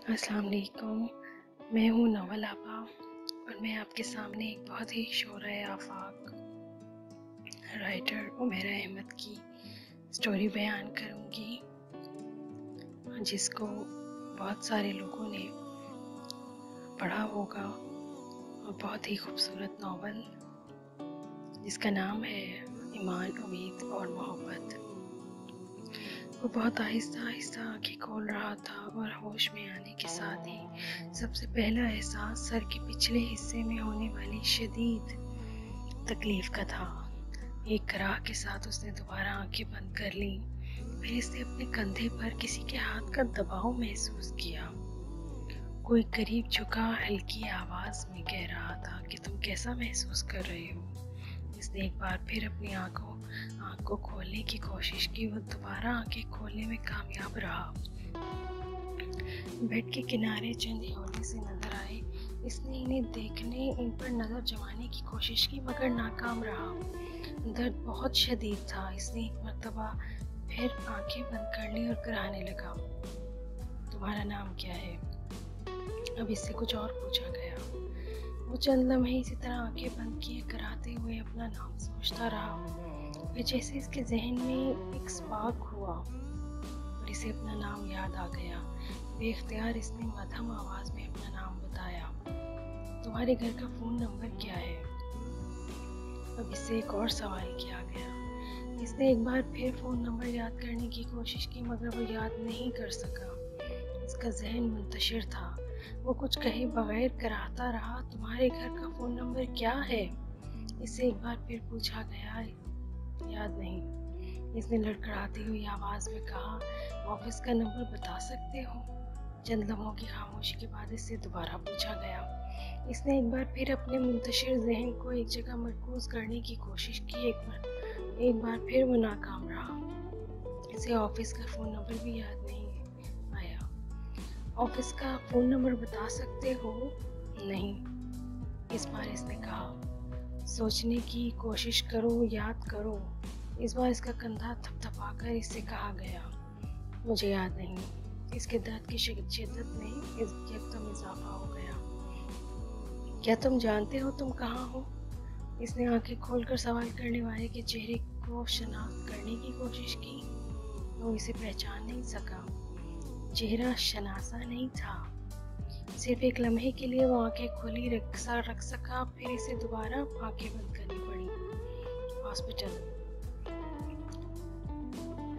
अस्सलाम वालेकुम। मैं हूँ नवल आपा और मैं आपके सामने एक बहुत ही शोरा आफाक राइटर उमेरा अहमद की स्टोरी बयान करूँगी, जिसको बहुत सारे लोगों ने पढ़ा होगा। और बहुत ही खूबसूरत नावल जिसका नाम है ईमान, उम्मीद और मोहब्बत। वो बहुत आहिस्ता आहिस्ता आँखें खोल रहा था और होश में आने के साथ ही सबसे पहला एहसास सर के पिछले हिस्से में होने वाली शदीद तकलीफ का था। एक कराह के साथ उसने दोबारा आंखें बंद कर ली। फिर इसने अपने कंधे पर किसी के हाथ का दबाव महसूस किया। कोई करीब झुका हल्की आवाज में कह रहा था कि तुम कैसा महसूस कर रहे हो। इसने एक बार फिर अपनी आंख को खोलने की कोशिश की। वो दोबारा आंखें खोलने में कामयाब रहा। बेड के किनारे चंद हौले से नजर आए। इसने इन्हें देखने, इन पर नजर जमाने की कोशिश की, मगर नाकाम रहा। दर्द बहुत शदीद था। इसने एक मर्तबा फिर आंखें बंद कर ली और कराहने लगा, तुम्हारा नाम क्या है? अब इससे कुछ और पूछा गया। वो चंद लम्हे इसी तरह आंखें बंद किए कराते हुए अपना नाम सोचता रहा। फिर जैसे इसके जहन में एक स्पार्क हुआ और इसे अपना नाम याद आ गया। बेख्तियार इसने मध्यम आवाज में अपना नाम बताया, तुम्हारे घर का फोन नंबर क्या है? अब इससे एक और सवाल किया गया। इसने एक बार फिर फोन नंबर याद करने की कोशिश की, मगर वो याद नहीं कर सका। इसका जहन मुंतशिर था। वो कुछ कहे बगैर कराहता रहा, तुम्हारे घर का फोन नंबर क्या है? इससे एक बार फिर पूछा गया, याद नहीं। इसने लड़खड़ाती हुई आवाज में कहा, ऑफिस का नंबर बता सकते हो? चंद लम्हों की खामोशी के बाद इससे दोबारा पूछा गया। इसने एक बार फिर अपने मुंतशिर जहन को एक जगह मरकूज करने की कोशिश की। एक बार फिर वो नाकाम रहा। इसे ऑफिस का फोन नंबर भी याद नहीं आया। ऑफिस का फोन नंबर बता सकते हो? नहीं। इस बार इसने कहा, सोचने की कोशिश करो, याद करो। इस बार इसका कंधा थपथपाकर इससे कहा गया, मुझे याद नहीं। इसके दर्द की शिद्दत में एकदम इजाफा हो गया। क्या तुम जानते हो तुम कहाँ हो? इसने आंखें खोलकर सवाल करने वाले के चेहरे को शनाख्त करने की कोशिश की। वो इसे पहचान नहीं सका। चेहरा शनासा नहीं था। सिर्फ एक लम्हे के लिए वो आंखें खुली रख सका। फिर इसे दोबारा आंखें बंद करनी पड़ी। हॉस्पिटल।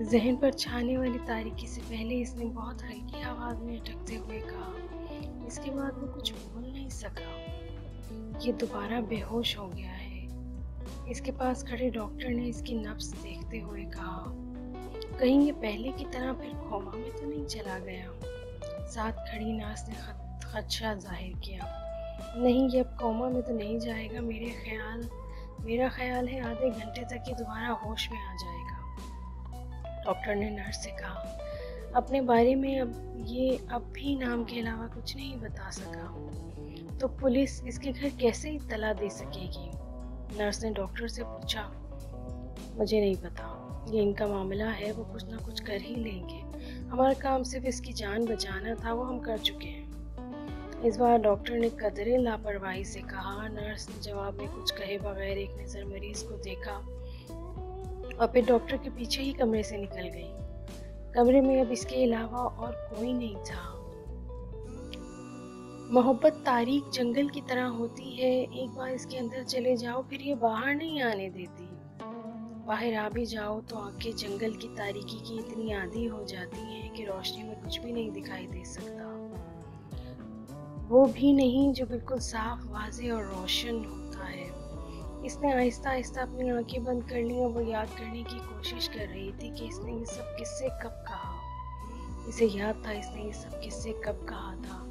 जहन पर छाने वाली तारीकी से पहले इसने बहुत हल्की आवाज में अटकते हुए कहा। इसके बाद वो कुछ बोल नहीं सका। ये दोबारा बेहोश हो गया है। इसके पास खड़े डॉक्टर ने इसकी नब्ज देखते हुए कहा, कहीं ये पहले की तरह फिर कोमा में तो नहीं चला गया? साथ खड़ी नर्स ने खदशा जाहिर किया, नहीं, ये अब कोमा में तो नहीं जाएगा। मेरा ख्याल है आधे घंटे तक ये दोबारा होश में आ जाएगा। डॉक्टर ने नर्स से कहा, अपने बारे में अब भी नाम के अलावा कुछ नहीं बता सका, तो पुलिस इसके घर कैसे इत्तला दे सकेगी? नर्स ने डॉक्टर से पूछा, मुझे नहीं पता, ये इनका मामला है, वो कुछ ना कुछ कर ही लेंगे। हमारा काम सिर्फ इसकी जान बचाना था, वो हम कर चुके हैं। इस बार डॉक्टर ने कदरे लापरवाही से कहा। नर्स ने जवाब में कुछ कहे बगैर एक नजर मरीज को देखा और फिर डॉक्टर के पीछे ही कमरे से निकल गई। कमरे में अब इसके अलावा और कोई नहीं था। मोहब्बत तारीक जंगल की तरह होती है। एक बार इसके अंदर चले जाओ फिर ये बाहर नहीं आने देती। बाहर आ भी जाओ तो आंखें जंगल की तारीकी की इतनी आदी हो जाती हैं कि रोशनी में कुछ भी नहीं दिखाई दे सकता, वो भी नहीं जो बिल्कुल साफ, वाज़ेह और रोशन होता है। इसने आहिस्ता आहिस्ता अपनी आंखें बंद कर ली और वो याद करने की कोशिश कर रही थी कि इसने ये सब किससे कब कहा। इसे याद था इसने ये सब किससे कब कहा था।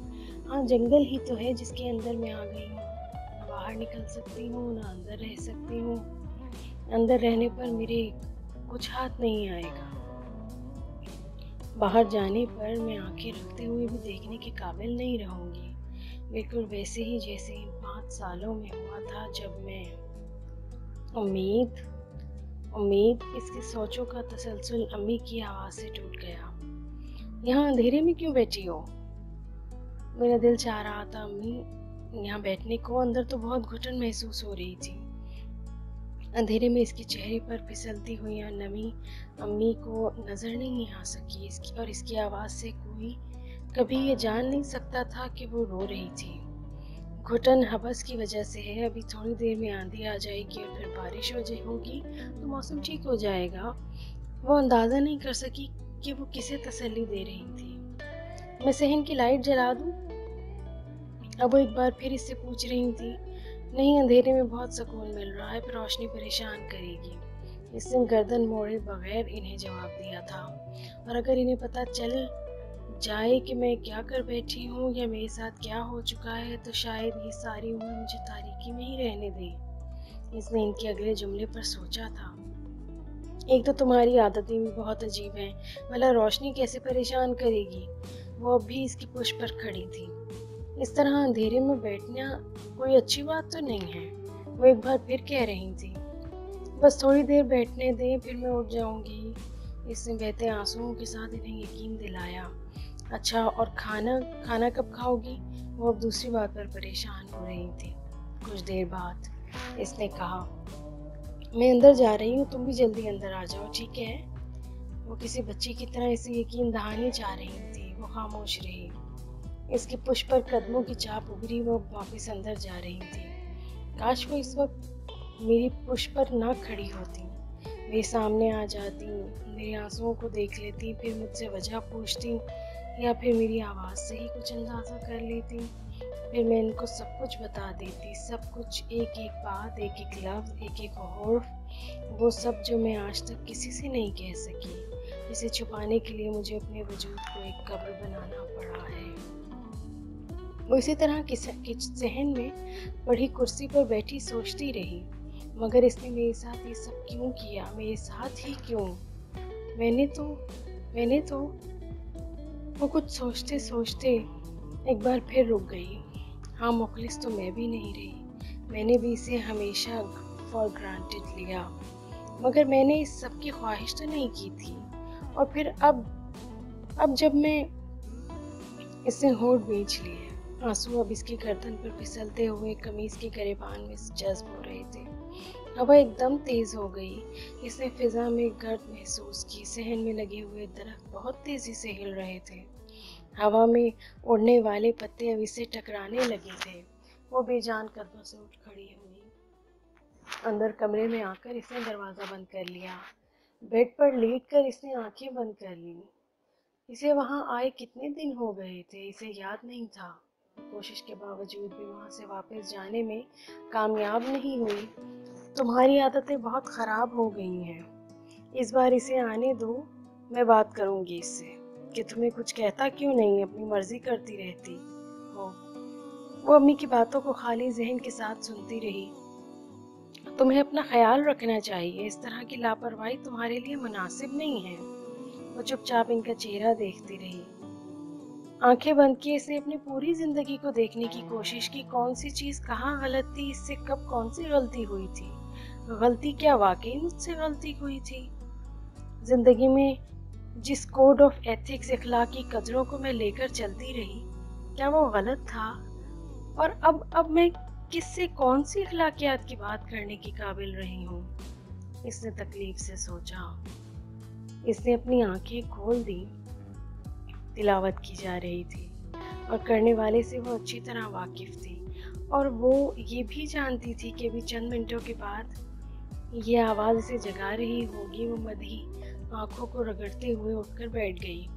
हाँ, जंगल ही तो है जिसके अंदर मैं आ गई हूँ। ना बाहर निकल सकती हूँ, ना अंदर रह सकती हूँ। अंदर रहने पर मेरे कुछ हाथ नहीं आएगा। बाहर जाने पर मैं आंखें रखते हुए भी देखने के काबिल नहीं रहूंगी, बिल्कुल वैसे ही जैसे इन 5 सालों में हुआ था जब मैं उम्मीद इसकी सोचों का तसलसल अम्मी की आवाज से टूट गया। यहाँ अंधेरे में क्यों बैठी हो? मेरा दिल चाह रहा था अम्मी यहाँ बैठने को, अंदर तो बहुत घुटन महसूस हो रही थी। अंधेरे में इसके चेहरे पर फिसलती हुई नमी अम्मी को नजर नहीं आ सकी इसकी, और इसकी आवाज से कोई कभी ये जान नहीं सकता था कि वो रो रही थी। घुटन हवस की वजह से है, अभी थोड़ी देर में आंधी आ जाएगी और फिर बारिश होगी तो मौसम ठीक हो जाएगा। वो अंदाजा नहीं कर सकी कि वो किसे तसल्ली दे रही थी। मैं सहन की लाइट जला दूं? अब वो एक बार फिर इससे पूछ रही थी। नहीं, अंधेरे में बहुत सुकून मिल रहा है, पर रोशनी परेशान करेगी। इसने गर्दन मोड़े बगैर इन्हें जवाब दिया था। और अगर इन्हें पता चल जाए कि मैं क्या कर बैठी हूँ या मेरे साथ क्या हो चुका है, तो शायद ये सारी उम्र मुझे तारीकी में ही रहने दे। इसने इनके अगले जुमले पर सोचा था। एक तो तुम्हारी आदतें भी बहुत अजीब हैं, भला रोशनी कैसे परेशान करेगी? वो अब भी इसकी पुश पर खड़ी थी। इस तरह अंधेरे में बैठना कोई अच्छी बात तो नहीं है, वो एक बार फिर कह रही थी। बस थोड़ी देर बैठने दें, फिर मैं उठ जाऊंगी। इसने बहते आंसुओं के साथ इन्हें यकीन दिलाया। अच्छा, और खाना कब खाओगी? वो अब दूसरी बात पर परेशान हो रही थी। कुछ देर बाद इसने कहा, मैं अंदर जा रही हूँ, तुम भी जल्दी अंदर आ जाओ, ठीक है? वो किसी बच्ची की तरह इसे यकीन दहानी चाह रही थी। वो खामोश रही। इसके पुश पर कदमों की चाप उभरी। वो वापस अंदर जा रही थी। काश वो इस वक्त मेरी पुश पर ना खड़ी होती, मेरे सामने आ जाती, मेरे आंसुओं को देख लेती, फिर मुझसे वजह पूछती, या फिर मेरी आवाज़ से ही कुछ अंदाज़ा कर लेती। फिर मैं इनको सब कुछ बता देती, सब कुछ, एक एक बात, एक एक लफ्ज़, एक एक हर्फ, वो सब जो मैं आज तक किसी से नहीं कह सकी। इसे छुपाने के लिए मुझे अपने वजूद को एक कब्र बनाना पड़ा है। वो इसी तरह सहन में पड़ी कुर्सी पर बैठी सोचती रही, मगर इसने मेरे साथ ये सब क्यों किया? मेरे साथ ही क्यों? मैंने तो वो कुछ सोचते सोचते एक बार फिर रुक गई। हाँ, मुखलिस तो मैं भी नहीं रही। मैंने भी इसे हमेशा फॉर ग्रांटेड लिया, मगर मैंने इस सब की ख्वाहिश तो नहीं की थी। और फिर अब जब मैं इसने होठ भींच लिए, आंसू अब इसकी गर्दन पर फिसलते हुए कमीज के गिरेबान में जज्ब हो रहे थे। हवा एकदम तेज हो गई। इसने फिजा में गर्द महसूस की। सहन में लगे हुए दरख्त बहुत तेजी से हिल रहे थे। हवा में उड़ने वाले पत्ते अब इसे टकराने लगे थे। वो बेजान कदमों से उठ खड़ी हुई। अंदर कमरे में आकर इसने दरवाजा बंद कर लिया। बेड पर लेटकर इसने आंखें बंद कर ली। इसे वहां आए कितने दिन हो गए थे, इसे याद नहीं था। कोशिश के बावजूद भी वहां से वापस जाने में कामयाब नहीं हुई। तुम्हारी आदतें बहुत खराब हो गई हैं। इस बार इसे आने दो, मैं बात करूंगी इससे कि तुम्हें कुछ कहता क्यों नहीं, अपनी मर्जी करती रहती हो। वो अम्मी की बातों को खाली जहन के साथ सुनती रही। तुम्हें अपना ख्याल रखना चाहिए, इस तरह की लापरवाही तुम्हारे लिए मुनासिब नहीं है। वो चुपचाप इनका चेहरा देखती रही। आंखें बंद किए इसने अपनी पूरी जिंदगी को देखने की कोशिश की। कौन सी चीज कहाँ गलत थी, इससे कब कौन सी गलती हुई थी? गलती क्या वाकई मुझसे गलती हुई थी? जिंदगी में जिस कोड ऑफ एथिक्स, इखलाकी कदरों को मैं लेकर चलती रही, क्या वो गलत था? और अब मैं किससे कौन सी इखलाकियात की बात करने की काबिल रही हूँ? इसने तकलीफ से सोचा। इसने अपनी आंखें खोल दी। तिलावत की जा रही थी और करने वाले से वो अच्छी तरह वाकिफ थी, और वो ये भी जानती थी कि अभी चंद मिनटों के बाद ये आवाज़ इसे जगा रही होगी। वो मधी आंखों को रगड़ते हुए उठकर बैठ गई।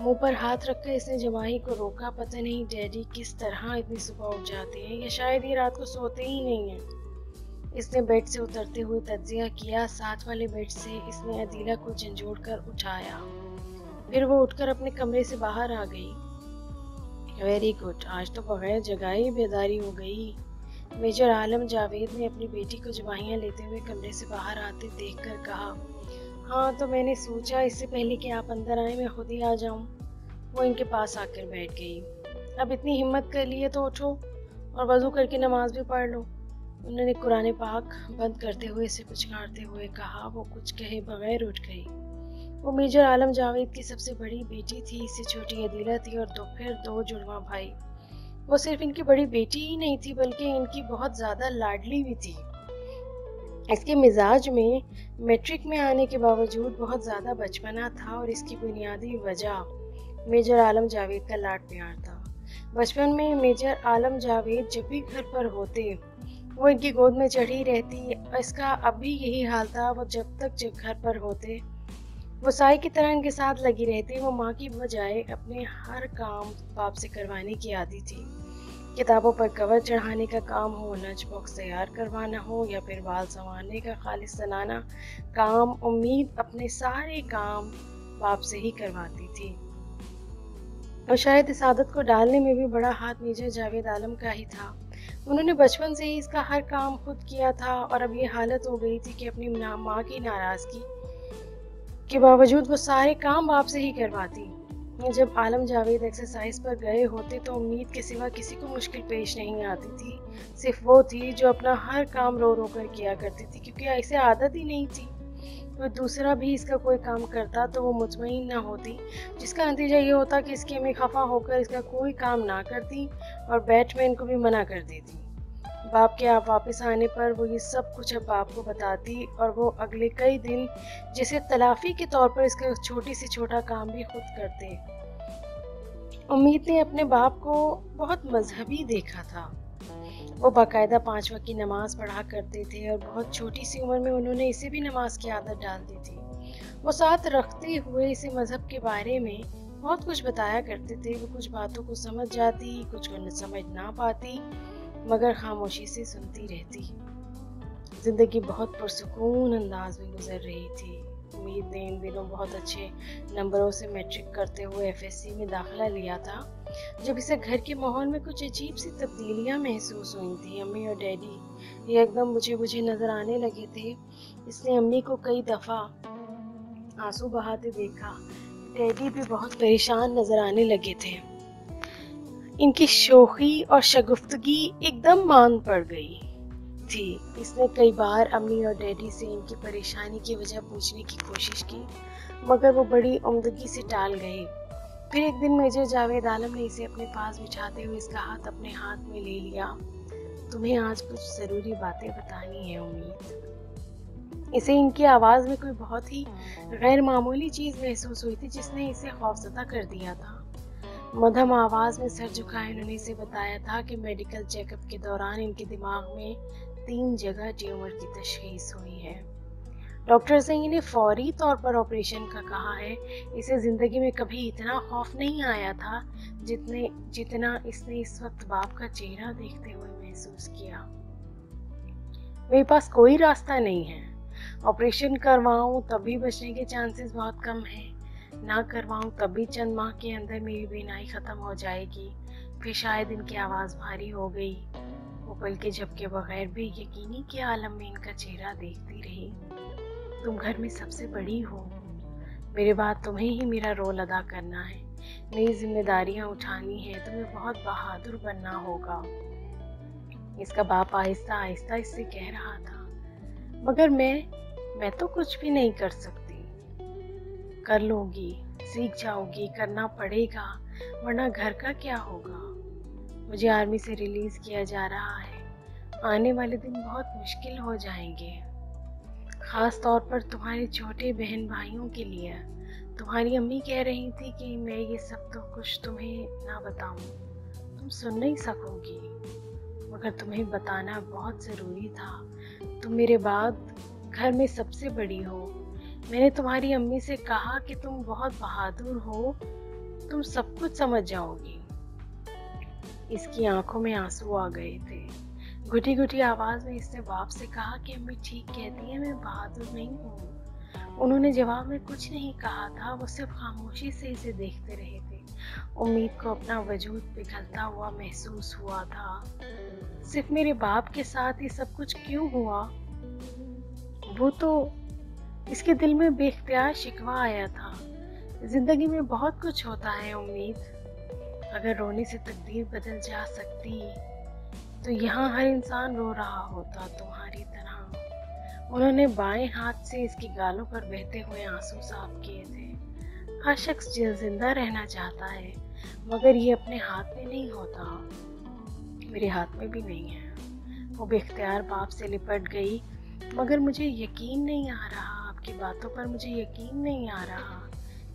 मुंह पर हाथ रखकर इसने जमाई को रोका। पता नहीं डैडी किस तरह इतनी सुबह उठ जाते हैं, या शायद ये रात को सोते ही नहीं हैं। इसने बेड से उतरते हुए तज्जिया किया। साथ वाले बेड से इसने अदीला को झंझोड़ कर उठाया। फिर वो उठकर अपने कमरे से बाहर आ गई। वेरी गुड, आज तो बगैर जगाए ही बेदारी हो गई। मेजर आलम जावेद ने अपनी बेटी को जवाहियाँ लेते हुए कमरे से बाहर आते देखकर कहा, हाँ तो मैंने सोचा इससे पहले कि आप अंदर आए मैं खुद ही आ जाऊं। वो इनके पास आकर बैठ गई। अब इतनी हिम्मत कर ली है तो उठो और वजू करके नमाज भी पढ़ लो। उन्होंने कुरान पाक बंद करते हुए इसे पुचकारते हुए कहा। वो कुछ कहे बगैर उठ गई। वो मेजर आलम जावेद की सबसे बड़ी बेटी थी, इससे छोटी अदीला थी और दो जुड़वा भाई। वो सिर्फ इनकी बड़ी बेटी ही नहीं थी बल्कि इनकी बहुत ज्यादा लाडली भी थी। इसके मिजाज में मैट्रिक में आने के बावजूद बहुत ज्यादा बचपना था और इसकी बुनियादी वजह मेजर आलम जावेद का लाड प्यार था। बचपन में मेजर आलम जावेद जब भी घर पर होते वो इनकी गोद में चढ़ी रहती। इसका अब भी यही हाल था। वो जब घर पर होते वो साई की तरह इनके साथ लगी रहती। वो माँ की बजाय अपने हर काम बाप से करवाने की आदी थी। किताबों पर कवर चढ़ाने का काम हो, लंच बॉक्स तैयार करवाना हो या फिर बाल संवारने का खालिस्ताना काम, उम्मीद अपने सारे काम बाप से ही करवाती थी। और शायद इस आदत को डालने में भी बड़ा हाथ मेजर जावेद आलम का ही था। उन्होंने बचपन से ही इसका हर काम खुद किया था और अब ये हालत हो गई थी कि अपनी माँ की नाराजगी के बावजूद वो सारे काम बाप से ही करवाती। जब आलम जावेद एक्सरसाइज पर गए होते तो उम्मीद के सिवा किसी को मुश्किल पेश नहीं आती थी। सिर्फ वो थी जो अपना हर काम रो रो कर किया करती थी, क्योंकि ऐसे आदत ही नहीं थी। तो दूसरा भी इसका कोई काम करता तो वो मुतमईन ना होती, जिसका नतीजा ये होता कि इसकी अम्मी खफा होकर इसका कोई काम ना करती और बैटमैन को भी मना कर देती। बाप के आप वापस आने पर वो ये सब कुछ अब बाप को बताती और वो अगले कई दिन जिसे तलाफी के तौर पर इसका छोटी से छोटा काम भी खुद करते। उम्मीद ने अपने बाप को बहुत मजहबी देखा था। वो बाकायदा 5 वक्त की नमाज पढ़ा करते थे और बहुत छोटी सी उम्र में उन्होंने इसे भी नमाज की आदत डाल दी थी। वो साथ रखते हुए इसे मजहब के बारे में बहुत कुछ बताया करते थे। वो कुछ बातों को समझ जाती, कुछ को समझ ना पाती, मगर खामोशी से सुनती रहती। जिंदगी बहुत पुरसुकून अंदाज में गुजर रही थी। उम्मीद ने इन दिनों बहुत अच्छे नंबरों से मैट्रिक करते हुए एफएससी में दाखिला लिया था, जब इसे घर के माहौल में कुछ अजीब सी तब्दीलियां महसूस हुई थी। अम्मी और डैडी ये एकदम बुझे बुझे नजर आने लगे थे। इसने अम्मी को कई दफा आंसू बहाते देखा। डैडी भी बहुत परेशान नजर आने लगे थे। इनकी शोखी और शगुफ्तगी एकदम मान पड़ गई थी। इसने कई बार अम्मी और डैडी से इनकी परेशानी की वजह पूछने की कोशिश की, मगर वो बड़ी उम्दगी से टाल गए। फिर एक दिन मेजर जावेद आलम ने इसे अपने पास बिठाते हुए इसका हाथ अपने हाथ में ले लिया। तुम्हें आज कुछ जरूरी बातें बतानी है उम्मीद। इसे इनकी आवाज में कोई बहुत ही गैर मामूली चीज महसूस हुई थी जिसने इसे खौफजदा कर दिया था। मध्यम आवाज में सर झुकाए उन्होंने इसे बताया था कि मेडिकल चेकअप के दौरान इनके दिमाग में 3 जगह ट्यूमर की तशखीस हुई है। डॉक्टर्स ने इन्हें फौरी तौर पर ऑपरेशन का कहा है। इसे जिंदगी में कभी इतना खौफ नहीं आया था जितना इसने इस वक्त बाप का चेहरा देखते हुए महसूस किया। मेरे पास कोई रास्ता नहीं है। ऑपरेशन करवाऊं तब भी बचने के चांसेस बहुत कम हैं। ना करवाऊं तब भी चंद माह के अंदर मेरी बीनाई खत्म हो जाएगी। फिर शायद इनकी आवाज भारी हो गई। वो पल के झपके बगैर भी यकीनी के आलम में इनका चेहरा देखती रही। तुम घर में सबसे बड़ी हो। मेरे बाद तुम्हें ही मेरा रोल अदा करना है। मेरी जिम्मेदारियां उठानी है। तुम्हें बहुत बहादुर बनना होगा। इसका बाप आहिस्ता आहिस्ता इससे कह रहा था। मगर मैं तो कुछ भी नहीं कर सकती। कर लोगी, सीख जाओगी, करना पड़ेगा, वरना घर का क्या होगा। मुझे आर्मी से रिलीज किया जा रहा है। आने वाले दिन बहुत मुश्किल हो जाएंगे, खास तौर पर तुम्हारे छोटे बहन भाइयों के लिए। तुम्हारी अम्मी कह रही थी कि मैं ये सब तो कुछ तुम्हें ना बताऊं, तुम सुन नहीं सकोगी, मगर तुम्हें बताना बहुत जरूरी था। तुम मेरे बाद घर में सबसे बड़ी हो। मैंने तुम्हारी अम्मी से कहा कि तुम बहुत बहादुर हो, तुम सब कुछ समझ जाओगी। इसकी आंखों में आंसू आ गए थे। घुटी घुटी आवाज में इसने बाप से कहा कि अम्मी ठीक कहती है, मैं बहादुर नहीं हूँ। उन्होंने जवाब में कुछ नहीं कहा था। वो सिर्फ खामोशी से इसे देखते रहे थे। उम्मीद को अपना वजूद पिघलता हुआ महसूस हुआ था। सिर्फ मेरे बाप के साथ ये सब कुछ क्यों हुआ? वो तो इसके दिल में बेख्तियार शिकवा आया था। जिंदगी में बहुत कुछ होता है उम्मीद। अगर रोने से तकदीर बदल जा सकती तो यहाँ हर इंसान रो रहा होता तुम्हारी तरह। उन्होंने बाएं हाथ से इसकी गालों पर बहते हुए आंसू साफ किए थे। ہر شخص زندہ رہنا چاہتا ہے مگر یہ اپنے ہاتھ میں نہیں ہوتا، میرے ہاتھ میں بھی نہیں ہے۔ وہ بے اختیار باپ سے لپٹ گئی۔ مگر مجھے یقین نہیں آ رہا، آپ کی باتوں پر مجھے یقین نہیں آ رہا،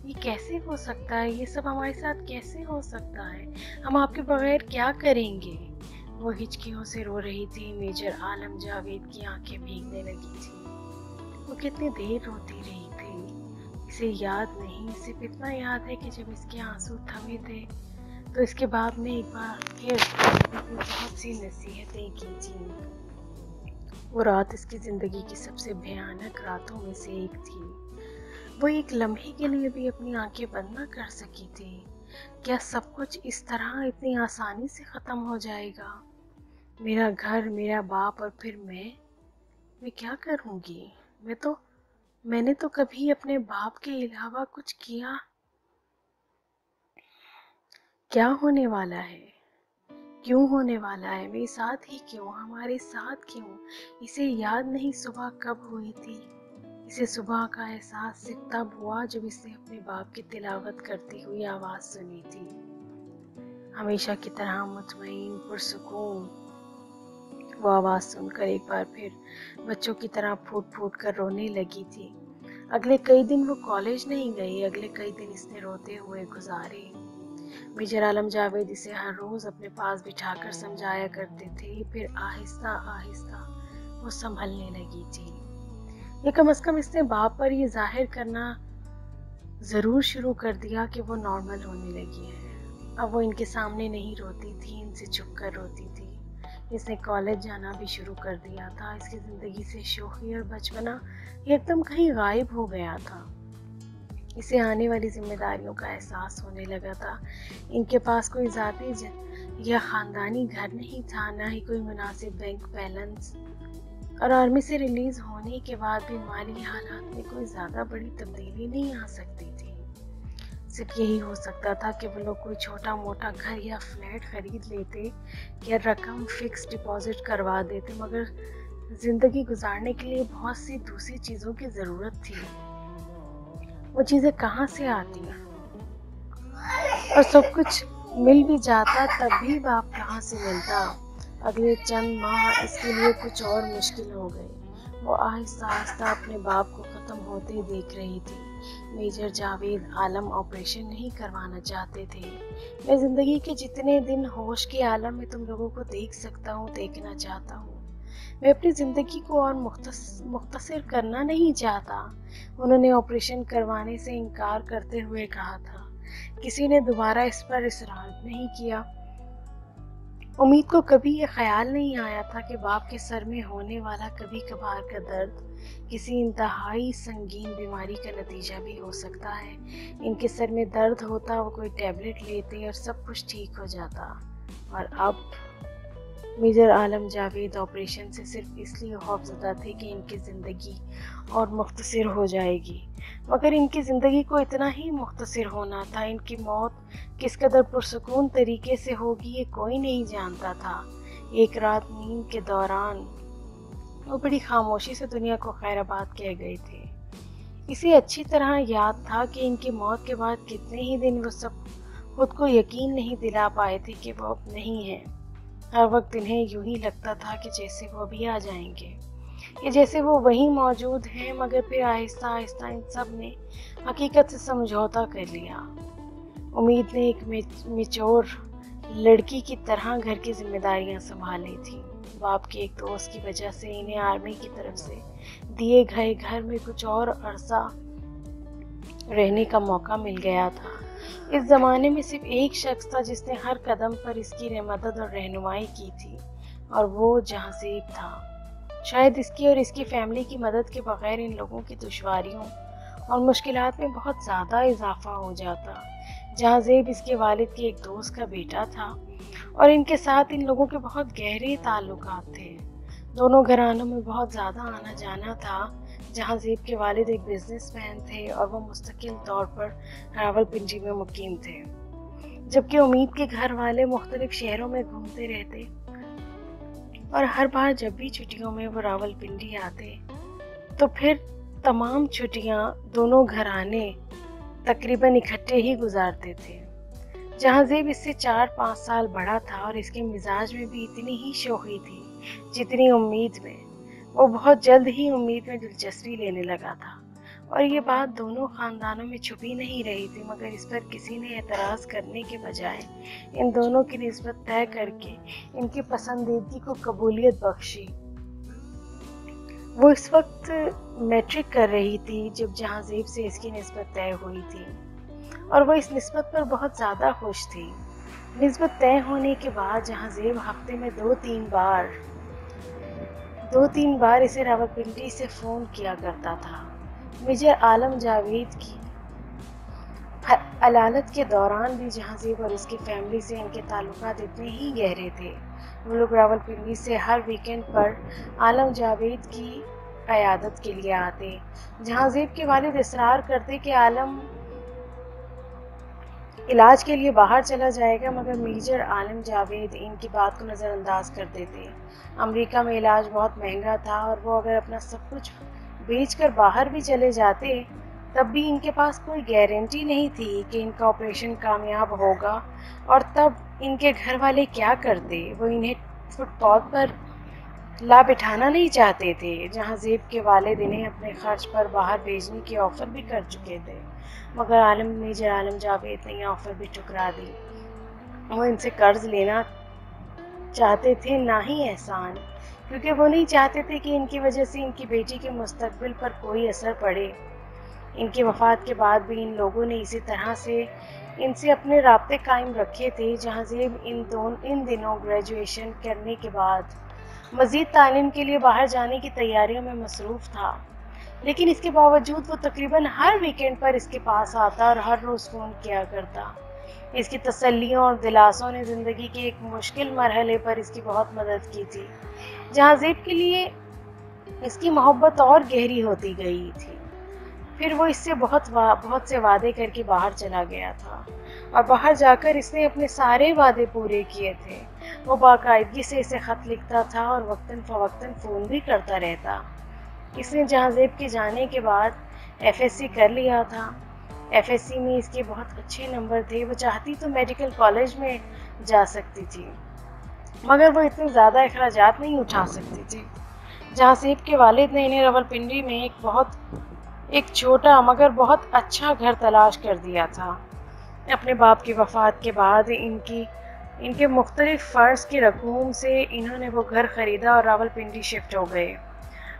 یہ کیسے ہو سکتا ہے؟ یہ سب ہمارے ساتھ کیسے ہو سکتا ہے؟ ہم آپ کے بغیر کیا کریں گے؟ وہ ہچکیوں سے رو رہی تھی۔ میجر عالم جاوید کی آنکھیں بھیگنے لگی تھی۔ وہ کتنی دیر روتی رہی تھی اسے یاد نہیں، صرف اتنا یاد ہے کہ جب اس کے آنسو تھمے تھے تو اس کے باپ نے ایک بار پھر بہت سی نصیحتیں کی تھیں۔ وہ رات اس کی زندگی کی سب سے بھیانک راتوں میں سے ایک تھی۔ وہ ایک لمحے کے لیے بھی اپنی آنکھیں بند نہ کر سکی تھی۔ کیا سب کچھ اس طرح اتنی آسانی سے ختم ہو جائے گا؟ میرا گھر، میرا باپ اور پھر میں کیا کروں گی؟ میں نے تو کبھی اپنے باپ کے علاوہ کچھ کیا؟ کیا ہونے والا ہے؟ کیوں ہونے والا ہے؟ میرے ساتھ ہی کیوں؟ ہمارے ساتھ کیوں؟ اسے یاد نہیں صبح کب ہوئی تھی۔ اسے صبح کا احساس صرف تب ہوا جب اس نے اپنے باپ کی تلاوت کرتی ہوئی آواز سنی تھی، ہمیشہ کی طرح مطمئن، پرسکون۔ وہ آواز سن کر ایک بار پھر بچوں کی طرح پھوٹ پھوٹ کر رونے لگی تھی۔ اگلے کئی دن وہ کالج نہیں گئی، اگلے کئی دن اس نے روتے ہوئے گزارے۔ میجر عالم جاوید اسے ہر روز اپنے پاس بٹھا کر سمجھایا کرتے تھے، پھر آہستہ آہستہ وہ سنبھلنے لگی تھی۔ یہ کم از کم اس نے باپ پر یہ ظاہر کرنا ضرور شروع کر دیا کہ وہ نارمل ہونے لگی ہے۔ اب وہ ان کے سامنے نہیں روتی تھی، ان سے چھپ کر روتی تھی۔ اس نے کالج جانا بھی شروع کر دیا تھا۔ اس کی زندگی سے شوخی اور بچپنا ایک دم کہیں غائب ہو گیا تھا۔ اسے آنے والی ذمہ داریوں کا احساس ہونے لگا تھا۔ ان کے پاس کوئی ذاتی یا خاندانی گھر نہیں تھا، نہ ہی کوئی مناسب بینک بیلنس، اور آرمی سے ریلیز ہونے کے بعد بھی مالی حالات میں کوئی زیادہ بڑی تبدیلی نہیں آ سکتی تھی۔ صرف یہی ہو سکتا تھا کہ وہ لوگ کوئی چھوٹا موٹا گھر یا فلیٹ خرید لیتے یا رقم فکس ڈپازٹ کروا دیتے، مگر زندگی گزارنے کے لیے بہت سی دوسری چیزوں کی ضرورت تھی۔ وہ چیزیں کہاں سے آتی؟ اور سب کچھ مل بھی جاتا تب بھی باپ کہاں سے ملتا؟ اگلے چند ماہ اس کے لیے کچھ اور مشکل ہو گئے۔ وہ آہستہ آہستہ اپنے باپ کو ختم ہوتے دیکھ رہی تھی۔ میجر جاوید عالم آپریشن نہیں کروانا چاہتے تھے۔ میں زندگی کے جتنے دن ہوش کے عالم میں تم لوگوں کو دیکھ سکتا ہوں دیکھنا چاہتا ہوں۔ میں اپنی زندگی کو اور مختصر کرنا نہیں چاہتا، انہوں نے آپریشن کروانے سے انکار کرتے ہوئے کہا تھا۔ کسی نے دوبارہ اس پر اصرار نہیں کیا۔ امید کو کبھی یہ خیال نہیں آیا تھا کہ باپ کے سر میں ہونے والا کبھی کبھار کا درد کسی انتہائی سنگین بیماری کا نتیجہ بھی ہو سکتا ہے۔ ان کے سر میں درد ہوتا، وہ کوئی ٹیبلٹ لیتے اور سب کچھ ٹھیک ہو جاتا، اور اب میجر عالم جاوید آپریشن سے صرف اس لیے خوفزدہ تھے کہ ان کی زندگی اور مختصر ہو جائے گی، مگر ان کی زندگی کو اتنا ہی مختصر ہونا تھا۔ ان کی موت کس قدر پرسکون طریقے سے ہوگی یہ کوئی نہیں جانتا تھا۔ ایک رات نیند کے دوران وہ بڑی خاموشی سے دنیا کو خیر آباد کہہ گئے تھے۔ اسے اچھی طرح یاد تھا کہ ان کی موت کے بعد کتنے ہی دن وہ سب خود کو یقین نہیں دلا پائے تھے کہ وہ اب نہیں ہیں۔ ہر وقت انہیں یوں ہی لگتا تھا کہ جیسے وہ بھی آ جائیں گے، یا جیسے وہ وہیں موجود ہیں، مگر پھر آہستہ آہستہ ان سب نے حقیقت سے سمجھوتا کر لیا۔ امید نے ایک میچور لڑکی کی طرح گھر کی ذمہ داریاں سنبھالی تھیں۔ باپ کے ایک دوست کی وجہ سے انہیں آرمی کی طرف سے دیے گئے گھر میں کچھ اور عرصہ رہنے کا موقع مل گیا تھا۔ اس زمانے میں صرف ایک شخص تھا جس نے ہر قدم پر اس کی مدد اور رہنمائی کی تھی، اور وہ جہاں تھا۔ شاید اس کی اور اس کی فیملی کی مدد کے بغیر ان لوگوں کی دشواریوں اور مشکلات میں بہت زیادہ اضافہ ہو جاتا۔ جہاں زیب اس کے والد کے ایک دوست کا بیٹا تھا، اور ان کے ساتھ ان لوگوں کے بہت گہرے تعلقات تھے۔ دونوں گھرانوں میں بہت زیادہ آنا جانا تھا۔ جہاں زیب کے والد ایک بزنس مین تھے اور وہ مستقل طور پر راولپنڈی میں مقیم تھے، جبکہ امید کے گھر والے مختلف شہروں میں گھومتے رہتے، اور ہر بار جب بھی چھٹیوں میں وہ راولپنڈی آتے تو پھر تمام چھٹیاں دونوں گھرانے तकरीबन इकट्ठे ही गुजारते थे। जहांज़ेब इससे 4-5 साल बड़ा था और इसके मिजाज में भी इतनी ही शोखी थी जितनी उम्मीद में। वो बहुत जल्द ही उम्मीद में दिलचस्पी लेने लगा था और ये बात दोनों खानदानों में छुपी नहीं रही थी, मगर इस पर किसी ने एतराज़ करने के बजाय इन दोनों की निस्बत तय करके इनकी पसंदीदगी को कबूलियत बख्शी। वो इस वक्त मैट्रिक कर रही थी जब जहांज़ेब से इसकी निस्बत तय हुई थी और वो इस निस्बत पर बहुत ज़्यादा खुश थी। निस्बत तय होने के बाद जहांज़ेब हफ्ते में दो तीन बार इसे रावलपिंडी से फ़ोन किया करता था। मेजर आलम जावेद की अलालत के दौरान भी जहांज़ेब और इसकी फैमिली से इनके ताल्लुकात इतने ही गहरे थे। वो लोग रावलपिंडी से हर वीकेंड पर आलम जावेद की क़यादत के लिए आते। जहांज़ेब के वालिद इसरार करते कि आलम इलाज के लिए बाहर चला जाएगा, मगर मेजर आलम जावेद इनकी बात को नज़रअंदाज कर देते। अमेरिका में इलाज बहुत महंगा था और वो अगर अपना सब कुछ बेचकर बाहर भी चले जाते तब भी इनके पास कोई गारंटी नहीं थी कि इनका ऑपरेशन कामयाब होगा, और तब इनके घर वाले क्या करते। वो इन्हें फुटपाथ पर ला बिठाना नहीं चाहते थे। जहांज़ेब के वालिद इन्हें अपने खर्च पर बाहर भेजने की ऑफ़र भी कर चुके थे, मगर मेजर आलम जावेद ने यह ऑफ़र भी ठुकरा दी। वो इनसे कर्ज लेना चाहते थे, ना ही एहसान, क्योंकि वो नहीं चाहते थे कि इनकी वजह से इनकी बेटी के मुस्तकबिल पर कोई असर पड़े। इनकी वफ़ात के बाद भी इन लोगों ने इसी तरह से इनसे अपने राब्ते कायम रखे थे। जहांज़ेब इन दिनों ग्रेजुएशन करने के बाद मज़ीद तालीम के लिए बाहर जाने की तैयारियों में मसरूफ़ था, लेकिन इसके बावजूद वो तकरीबन हर वीकेंड पर इसके पास आता और हर रोज़ फ़ोन किया करता। इसकी तसल्लियों और दिलासों ने ज़िंदगी के एक मुश्किल मरहले पर इसकी बहुत मदद की थी। जहांज़ेब के लिए इसकी मोहब्बत और गहरी होती गई थी। फिर वो इससे बहुत से वादे करके बाहर चला गया था और बाहर जाकर इसने अपने सारे वादे पूरे किए थे। वो बाकायदगी से इसे ख़त लिखता था और वक्तन फ़वक्तन फ़ोन भी करता रहता। इसने जहांज़ेब के जाने के बाद FSC कर लिया था। FSC में इसके बहुत अच्छे नंबर थे। वो चाहती तो मेडिकल कॉलेज में जा सकती थी, मगर वो इतने ज़्यादा अखराजात नहीं उठा सकती थी। जहांज़ेब के वालिद ने इन्हें रावलपिंडी में एक छोटा मगर बहुत अच्छा घर तलाश कर दिया था। अपने बाप की वफ़ात के बाद इनके मुख्तलिफ फ़र्ज़ की रकूम से इन्होंने वो घर ख़रीदा और रावलपिंडी शिफ्ट हो गए।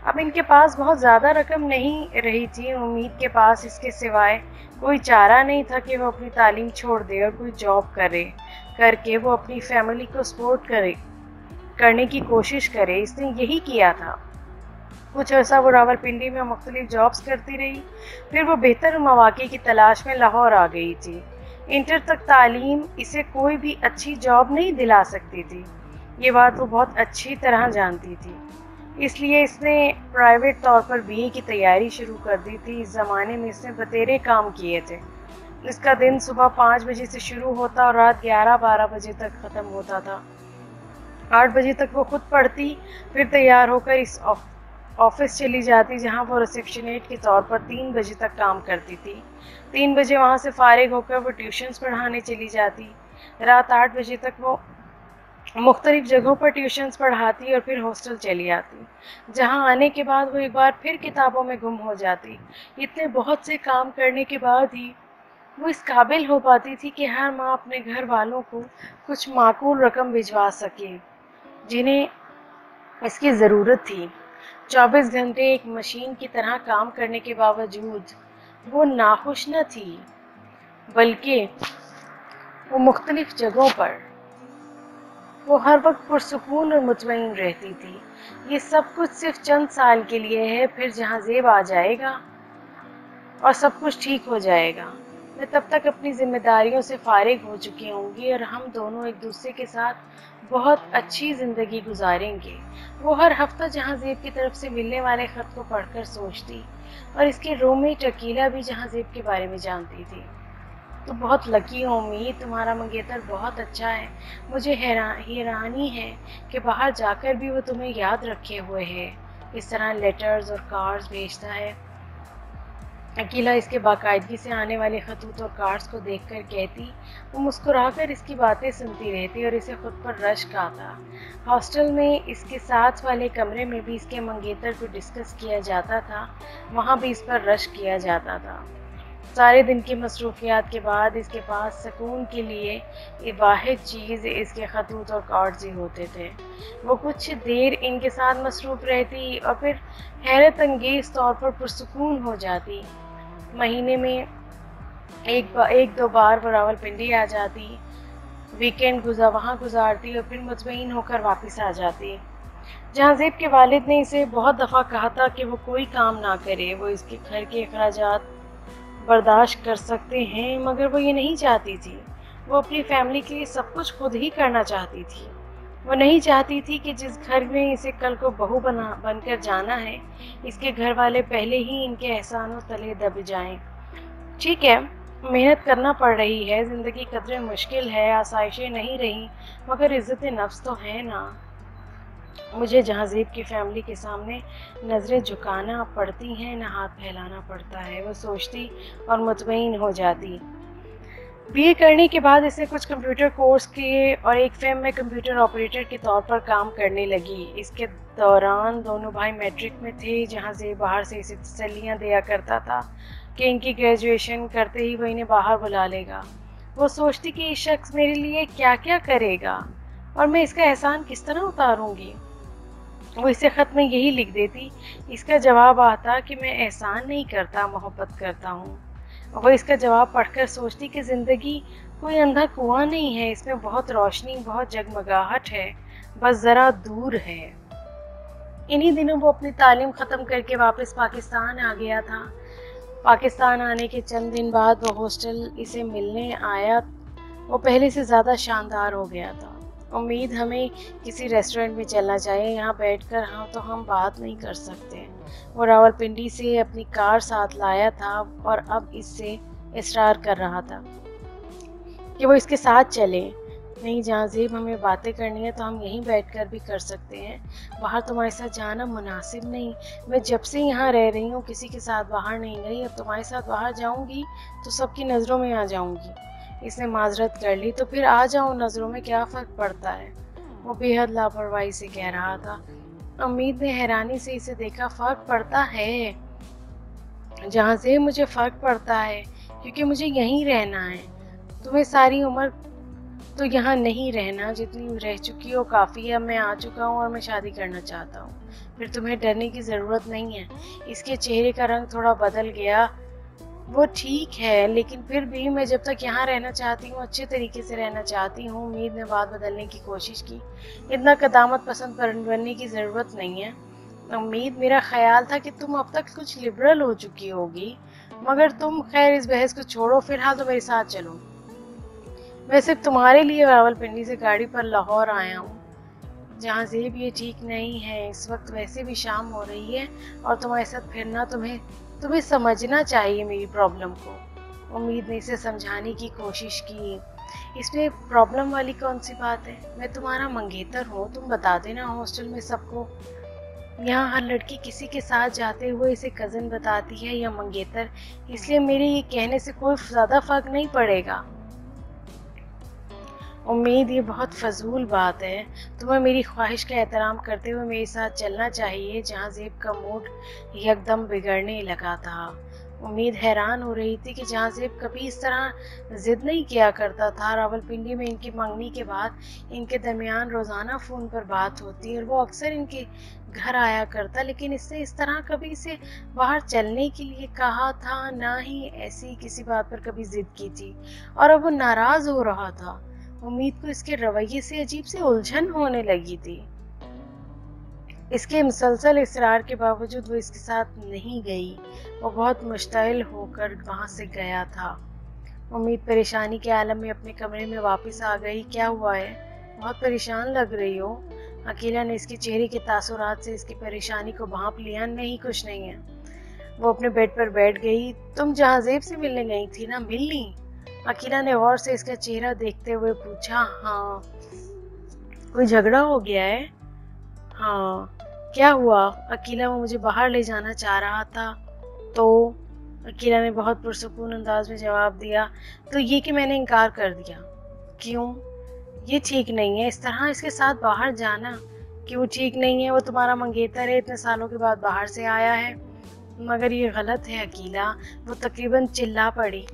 अब इनके पास बहुत ज़्यादा रकम नहीं रही थी। उम्मीद के पास इसके सिवाय कोई चारा नहीं था कि वो अपनी तालीम छोड़ दे और कोई जॉब करके वो अपनी फैमिली को सपोर्ट करने की कोशिश करे। इसने यही किया था। कुछ अर्सा वो रावलपिंडी में मुख्तलिफ जॉब्स करती रही, फिर वो बेहतर मौक़े की तलाश में लाहौर आ गई थी। इंटर तक तालीम इसे कोई भी अच्छी जॉब नहीं दिला सकती थी, ये बात वो बहुत अच्छी तरह जानती थी। इसलिए इसने प्राइवेट तौर पर BA की तैयारी शुरू कर दी थी। इस ज़माने में इसने बतेरे काम किए थे। इसका दिन सुबह 5 बजे से शुरू होता और रात 11-12 बजे तक ख़त्म होता था। 8 बजे तक वो खुद पढ़ती, फिर तैयार होकर इस ऑफिस चली जाती, जहां वो रिसेप्शनेट के तौर पर 3 बजे तक काम करती थी। 3 बजे वहां से फारिग होकर वो ट्यूशन्स पढ़ाने चली जाती। रात 8 बजे तक वो मुख्तलिफ जगहों पर ट्यूशन्स पढ़ाती और फिर हॉस्टल चली आती, जहां आने के बाद वो एक बार फिर किताबों में गुम हो जाती। इतने बहुत से काम करने के बाद ही वो इस काबिल हो पाती थी कि हर माह अपने घर वालों को कुछ माकूल रकम भिजवा सके जिन्हें इसकी ज़रूरत थी। 24 घंटे एक मशीन की तरह काम करने के बावजूद वो नाखुश न थी, बल्कि वो मुख्तलिफ जगहों पर वो हर वक्त पुरसुकून और मुतमईन रहती थी। ये सब कुछ सिर्फ चंद साल के लिए है, फिर जहांज़ेब आ जाएगा और सब कुछ ठीक हो जाएगा। मैं तब तक अपनी जिम्मेदारियों से फारिग हो चुकी होंगी और हम दोनों एक दूसरे के साथ बहुत अच्छी ज़िंदगी गुजारेंगे। वो हर हफ्ता जहांज़ेब की तरफ से मिलने वाले ख़त को पढ़कर सोचती, और इसके रूममेट अकीला भी जहांज़ेब के बारे में जानती थी। तो बहुत लकी हो उम्मीद, तुम्हारा मंगेतर बहुत अच्छा है। मुझे हैरानी है कि बाहर जाकर भी वो तुम्हें याद रखे हुए है, इस तरह लेटर्स और कार्ड्स भेजता है। अकीला इसके बाकायदगी से आने वाले खतूत और कार्ड्स को देखकर कहती। वो मुस्कुराकर इसकी बातें सुनती रहती और इसे खुद पर रश्क आता। हॉस्टल में इसके साथ वाले कमरे में भी इसके मंगेतर को डिस्कस किया जाता था, वहाँ भी इस पर रश्क किया जाता था। सारे दिन की मसरूफियात के बाद इसके पास सुकून के लिए ये वाहिद चीज़ इसके खतूत और कार्ड्स ही होते थे। वो कुछ देर इनके साथ मसरूफ़ रहती और फिर हैरत अंगेज़ तौर पर पुरसुकून हो जाती। महीने में एक दो बार वो रावलपिंडी आ जाती, वीकेंड वहाँ गुजारती और फिर मुतमईन होकर वापस आ जाती। जहांज़ेब के वालिद ने इसे बहुत दफ़ा कहा था कि वो कोई काम ना करे, वो इसके घर के अखराजात बर्दाश्त कर सकते हैं, मगर वो ये नहीं चाहती थी। वो अपनी फैमिली के लिए सब कुछ खुद ही करना चाहती थी। वो नहीं चाहती थी कि जिस घर में इसे कल को बहू बनकर जाना है, इसके घर वाले पहले ही इनके एहसानों तले दब जाएं। ठीक है, मेहनत करना पड़ रही है, ज़िंदगी कदरे मुश्किल है, आसाइशें नहीं रही, मगर इज़्ज़त नफ्स तो है ना। मुझे जहांज़ेब की फैमिली के सामने नज़रें झुकाना पड़ती हैं, ना हाथ फैलाना पड़ता है, वो सोचती और मुतमईन हो जाती। बीए करने के बाद इसने कुछ कंप्यूटर कोर्स किए और एक फर्म में कंप्यूटर ऑपरेटर के तौर पर काम करने लगी। इसके दौरान दोनों भाई मैट्रिक में थे। जहांज़ेब बाहर से इसे तसल्लियाँ दिया करता था कि इनकी ग्रेजुएशन करते ही वो इन्हें बाहर बुला लेगा। वो सोचती कि ये शख्स मेरे लिए क्या क्या करेगा और मैं इसका एहसान किस तरह उतारूंगी। वो इसे ख़त में यही लिख देती। इसका जवाब आता कि मैं एहसान नहीं करता, मोहब्बत करता हूँ। वो इसका जवाब पढ़कर सोचती कि ज़िंदगी कोई अंधा कुआं नहीं है, इसमें बहुत रोशनी, बहुत जगमगाहट है, बस ज़रा दूर है। इन्हीं दिनों वो अपनी तालीम ख़त्म करके वापस पाकिस्तान आ गया था। पाकिस्तान आने के चंद दिन बाद वो हॉस्टल इसे मिलने आया। वो पहले से ज़्यादा शानदार हो गया था। उम्मीद हमें किसी रेस्टोरेंट में चलना चाहिए, यहाँ बैठकर हम बात नहीं कर सकते। वो रावलपिंडी से अपनी कार साथ लाया था और अब इससे इसरार कर रहा था कि वो इसके साथ चले। नहीं जहांज़ेब, हमें बातें करनी है तो हम यहीं बैठकर भी कर सकते हैं, बाहर तुम्हारे साथ जाना मुनासिब नहीं। मैं जब से यहाँ रह रही हूँ किसी के साथ बाहर नहीं गई, अब तुम्हारे साथ बाहर जाऊँगी तो सबकी नज़रों में आ जाऊँगी। इसने माजरत कर ली। तो फिर आ जाओ, नज़रों में क्या फ़र्क पड़ता है, वो बेहद लापरवाही से कह रहा था। उम्मीद ने हैरानी से इसे देखा। फ़र्क पड़ता है जहांज़ेब, मुझे फ़र्क पड़ता है क्योंकि मुझे यहीं रहना है। तुम्हें सारी उम्र तो यहाँ नहीं रहना, जितनी रह चुकी हो काफ़ी है। मैं आ चुका हूँ और मैं शादी करना चाहता हूँ, फिर तुम्हें डरने की ज़रूरत नहीं है। इसके चेहरे का रंग थोड़ा बदल गया। वो ठीक है, लेकिन फिर भी मैं जब तक यहाँ रहना चाहती हूँ, अच्छे तरीके से रहना चाहती हूँ। उम्मीद ने बात बदलने की कोशिश की। इतना कदामत पसंद बनने की ज़रूरत नहीं है उम्मीद। मेरा ख्याल था कि तुम अब तक कुछ लिबरल हो चुकी होगी, मगर तुम खैर इस बहस को छोड़ो, फिलहाल तो मेरे साथ चलो। मैं सिर्फ तुम्हारे लिए रावलपिंडी से गाड़ी पर लाहौर आया हूँ। जहांज़ेब, ये ठीक नहीं है, इस वक्त वैसे भी शाम हो रही है और तुम्हारे साथ फिरना तुम्हें समझना चाहिए मेरी प्रॉब्लम को। उम्मीद ने इसे समझाने की कोशिश की। इसमें प्रॉब्लम वाली कौन सी बात है, मैं तुम्हारा मंगेतर हूँ, तुम बता देना हॉस्टल में सबको। यहाँ हर लड़की किसी के साथ जाते हुए इसे कज़न बताती है या मंगेतर, इसलिए मेरे ये कहने से कोई ज़्यादा फ़र्क नहीं पड़ेगा। उम्मीद, ये बहुत फजूल बात है। तुम्हें मेरी ख्वाहिश का एहतराम करते हुए मेरे साथ चलना चाहिए। जहांज़ेब का मूड यकदम बिगड़ने लगा था। उम्मीद हैरान हो रही थी कि जहांज़ेब कभी इस तरह ज़िद नहीं किया करता था। रावलपिंडी में इनकी मंगनी के बाद इनके दरमियान रोज़ाना फ़ोन पर बात होती और वो अक्सर इनके घर आया करता, लेकिन इसने इस तरह कभी इसे बाहर चलने के लिए कहा था, ना ही ऐसी किसी बात पर कभी ज़िद की थी। और अब वो नाराज़ हो रहा था। उम्मीद को इसके रवैये से अजीब सी उलझन होने लगी थी। इसके मुसलसल इसरार के बावजूद वो इसके साथ नहीं गई। वो बहुत मुश्तइल होकर वहां से गया था। उम्मीद परेशानी के आलम में अपने कमरे में वापस आ गई। क्या हुआ है, बहुत परेशान लग रही हो। अकीला ने इसके चेहरे के तासुरात से इसकी परेशानी को भांप लिया। नहीं, कुछ नहीं है। वो अपने बेड पर बैठ गई। तुम जहांज़ेब से मिलने गई थी ना, मिल ली? अकीला ने गौर से इसका चेहरा देखते हुए पूछा। हाँ। कोई झगड़ा हो गया है? हाँ। क्या हुआ? अकीला, वो मुझे बाहर ले जाना चाह रहा था तो अकीला ने बहुत पुरसुकून अंदाज में जवाब दिया, तो ये कि मैंने इनकार कर दिया। क्यों? ये ठीक नहीं है, इस तरह इसके साथ बाहर जाना। क्यों ठीक नहीं है? वो तुम्हारा मंगेतर है, इतने सालों के बाद बाहर से आया है। मगर ये गलत है अकीला, वो तकरीबन चिल्ला पड़ी।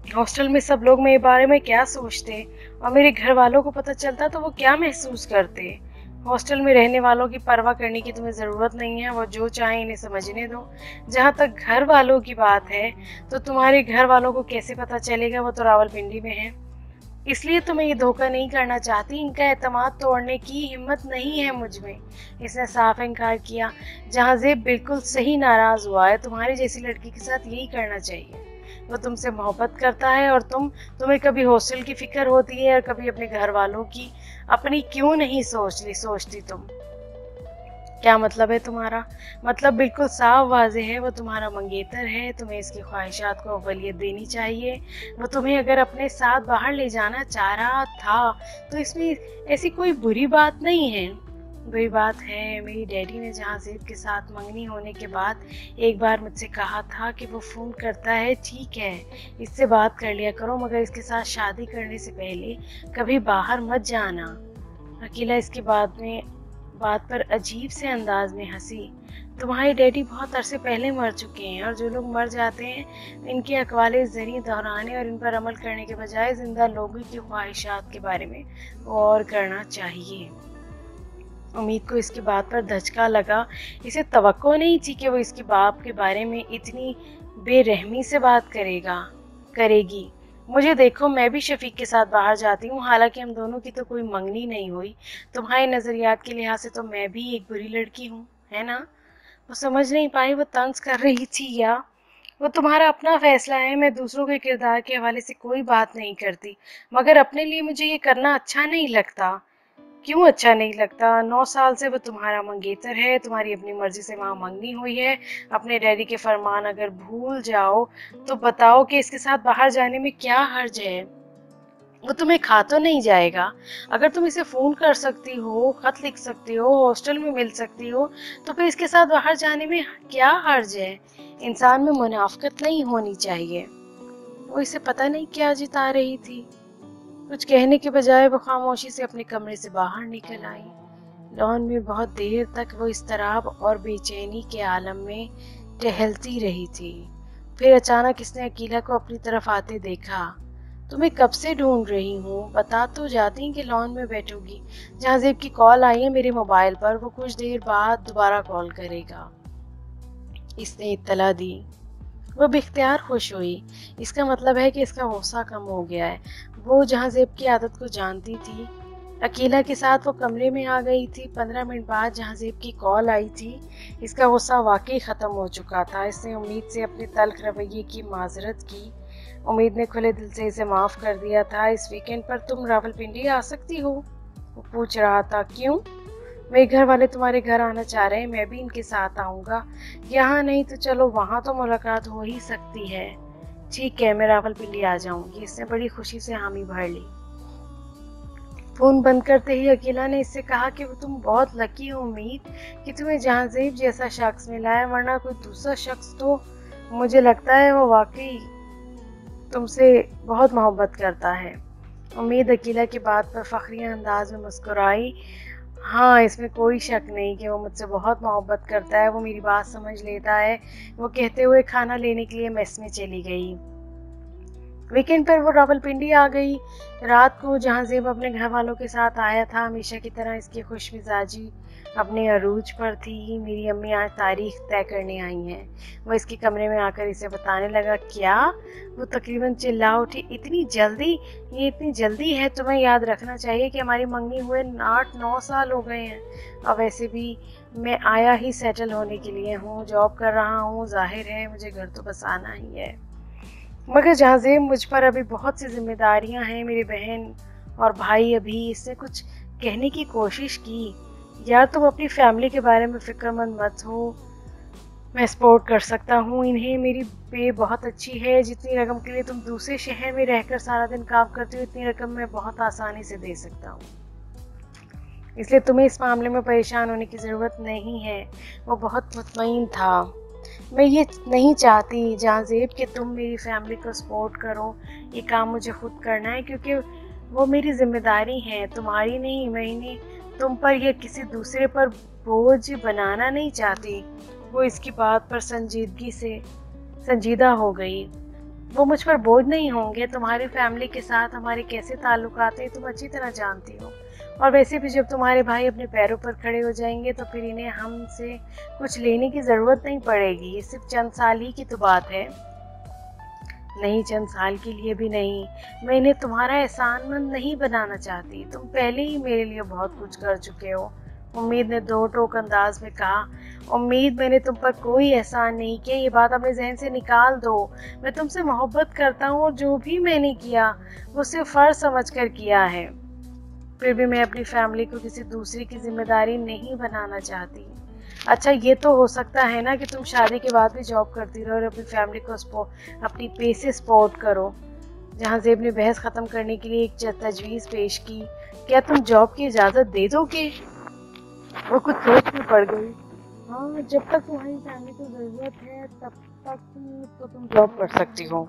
हॉस्टल में सब लोग मेरे बारे में क्या सोचते, और मेरे घर वालों को पता चलता तो वो क्या महसूस करते। हॉस्टल में रहने वालों की परवाह करने की तुम्हें ज़रूरत नहीं है, वो जो चाहे इन्हें समझने दो। जहाँ तक घर वालों की बात है, तो तुम्हारे घर वालों को कैसे पता चलेगा, वो तो रावलपिंडी में है। इसलिए तो मैं ये धोखा नहीं करना चाहती, इनका एतमाद तोड़ने की हिम्मत नहीं है मुझ में। इसने साफ इनकार किया। जहाज़ेब बिल्कुल सही नाराज हुआ है, तुम्हारी जैसी लड़की के साथ यही करना चाहिए। वो तुमसे मोहब्बत करता है और तुम्हें कभी हॉस्टल की फिक्र होती है और कभी अपने घर वालों की। अपनी क्यों नहीं सोचती तुम? क्या मतलब है तुम्हारा? मतलब बिल्कुल साफ वाज़ेह है, वो तुम्हारा मंगेतर है, तुम्हें इसकी ख्वाहिशात को अव्वलियत देनी चाहिए। वो तुम्हें अगर अपने साथ बाहर ले जाना चाह रहा था तो इसमें ऐसी कोई बुरी बात नहीं है। बुरी बात है, मेरी डैडी ने जहाज़ेब के साथ मंगनी होने के बाद एक बार मुझसे कहा था कि वो फ़ोन करता है, ठीक है इससे बात कर लिया करो, मगर इसके साथ शादी करने से पहले कभी बाहर मत जाना। अकीला इसके बात पर अजीब से अंदाज में हंसी। तुम्हारे डैडी बहुत अरसे पहले मर चुके हैं, और जो लोग मर जाते हैं इनके अक़वाले ज़रिए दोहराने और इन पर अमल करने के बजाय जिंदा लोगों की ख्वाहिशात के बारे में गौर करना चाहिए। उम्मीद को इसकी बात पर धचका लगा। इसे तवक्को नहीं थी कि वो इसके बाप के बारे में इतनी बेरहमी से बात करेगी। मुझे देखो, मैं भी शफीक के साथ बाहर जाती हूँ, हालांकि हम दोनों की तो कोई मंगनी नहीं हुई। तुम्हारे नज़रियात के लिहाज से तो मैं भी एक बुरी लड़की हूँ, है ना? वो समझ नहीं पाई वो तंज कर रही थी या वो तुम्हारा अपना फैसला है। मैं दूसरों के किरदार के हवाले से कोई बात नहीं करती, मगर अपने लिए मुझे ये करना अच्छा नहीं लगता। क्यों अच्छा नहीं लगता? 9 साल से वो तुम्हारा मंगेतर है, तुम्हारी अपनी मर्जी से वहाँ मंगनी हुई है। अपने डैडी के फरमान अगर भूल जाओ तो बताओ कि इसके साथ बाहर जाने में क्या हर्ज है? वो तुम्हें खा तो नहीं जाएगा। अगर तुम इसे फोन कर सकती हो, खत लिख सकती हो, हॉस्टल में मिल सकती हो, तो फिर इसके साथ बाहर जाने में क्या हर्ज है? इंसान में मुनाफकत नहीं होनी चाहिए। वो इसे पता नहीं क्या जिता रही थी। कुछ कहने के बजाय वो खामोशी से अपने कमरे से बाहर निकल आई। लॉन में बहुत देर तक वो इस्तराब और बेचैनी के आलम में टहलती रही थी। फिर अचानक इसने अकीला को अपनी तरफ आते देखा। तुम्हें कब से ढूंढ रही हूँ, बता तो जाती कि लॉन में बैठोगी। जहाज़ेब की कॉल आई है मेरे मोबाइल पर, वो कुछ देर बाद दोबारा कॉल करेगा, इसने इत्तला दी। वो बेख्तियार खुश हुई। इसका मतलब है कि इसका गुस्सा कम हो गया है। वो जहाज़ेब की आदत को जानती थी। अकीला के साथ वो कमरे में आ गई थी। 15 मिनट बाद जहाज़ेब की कॉल आई थी। इसका गुस्सा वाकई ख़त्म हो चुका था। इसने उम्मीद से अपने तल्ख रवैये की माजरत की। उम्मीद ने खुले दिल से इसे माफ़ कर दिया था। इस वीकेंड पर तुम रावलपिंडी आ सकती हो? वो पूछ रहा था। क्यों? मेरे घर वाले तुम्हारे घर आना चाह रहे हैं, मैं भी इनके साथ आऊँगा। यहाँ नहीं तो चलो वहाँ तो मुलाकात हो ही सकती है। ठीक है, मैं रावलपिंडी आ जाऊँगी। इसने बड़ी खुशी से हामी भर ली। फ़ोन बंद करते ही अकीला ने इससे कहा कि तुम बहुत लकी हो उम्मीद कि तुम्हें जहाज़ेब जैसा शख्स मिला है, वरना कोई दूसरा शख्स तो मुझे लगता है वो वाकई तुमसे बहुत मोहब्बत करता है। उम्मीद अकीला की बात पर फखरिया अंदाज में मुस्कुराई। हाँ, इसमें कोई शक नहीं कि वो मुझसे बहुत मोहब्बत करता है। वो मेरी बात समझ लेता है। वो कहते हुए खाना लेने के लिए मेस में चली गई। वीकेंड पर वो रावलपिंडी आ गई। रात को जहाज़ेब अपने घर वालों के साथ आया था। हमेशा की तरह इसकी खुश मिजाजी अपने अरूज पर थी। मेरी अम्मी आज तारीख तय करने आई हैं। वो इसके कमरे में आकर इसे बताने लगा। क्या? वो तकरीबन चिल्ला उठी। इतनी जल्दी? ये इतनी जल्दी है? तुम्हें याद रखना चाहिए कि हमारी मंगनी हुए 8-9 साल हो गए हैं। और वैसे भी मैं आया ही सेटल होने के लिए हूँ, जॉब कर रहा हूँ। जाहिर है मुझे घर तो बस आना ही है, मगर जहाज़ेब मुझ पर अभी बहुत सी जिम्मेदारियां हैं। मेरी बहन और भाई अभी। इससे कुछ कहने की कोशिश की। यार तुम अपनी फैमिली के बारे में फिक्रमंद मत हो, मैं सपोर्ट कर सकता हूँ इन्हें। मेरी पे बहुत अच्छी है। जितनी रकम के लिए तुम दूसरे शहर में रहकर सारा दिन काम करते हो, इतनी रकम मैं बहुत आसानी से दे सकता हूँ, इसलिए तुम्हें इस मामले में परेशान होने की ज़रूरत नहीं है। वो बहुत मुतमईन था। میں یہ نہیں چاہتی جہاں کہ تم میری فیملی کو سپورٹ کرو، یہ کام مجھے خود کرنا ہے کیونکہ وہ میری ذمہ داری ہے، تمہاری نہیں۔ میں انہیں تم پر یا کسی دوسرے پر بوجھ بنانا نہیں چاہتی۔ وہ اس کی بات پر سنجیدہ ہو گئی۔ وہ مجھ پر بوجھ نہیں ہوں گے، تمہاری فیملی کے ساتھ ہمارے کیسے تعلقات ہیں تم اچھی طرح جانتی ہو، اور ویسے بھی جب تمہارے بھائی اپنے پیروں پر کھڑے ہو جائیں گے تو پھر انہیں ہم سے کچھ لینے کی ضرورت نہیں پڑے گی، یہ صرف چند سال ہی کی تو بات ہے۔ نہیں، چند سال کے لیے بھی نہیں، میں انہیں تمہارا احسان مند نہیں بنانا چاہتی، تم پہلے ہی میرے لیے بہت کچھ کر چکے ہو۔ امید نے دو ٹوک انداز میں کہا، امید میں نے تم پر کوئی احسان نہیں کیا، یہ بات اپنے ذہن سے نکال دو۔ میں تم سے محبت کرتا ہوں اور جو بھی میں نے کیا وہ صرف فرض سمجھ کر کیا ہے، پھر بھی میں اپنی فیملی کو کسی دوسرے کی ذمہ داری نہیں بنانا چاہتی۔ اچھا یہ تو ہو سکتا ہے نا کہ تم شادی کے بعد بھی جاب کرتی رہو اور اپنی فیملی کو اپنی پے سے سپورٹ کرو۔ جہاں زیب نے بحث ختم کرنے کے لیے ایک تجویز پیش کی، کیا تم جاب کی اجازت دے دو گے؟ وہ کچھ سوچ میں پڑ گئی۔ ہاں، جب تک تمہاری فیملی کو ضرورت ہے تب تک تو تم جاب کر سکتی ہو۔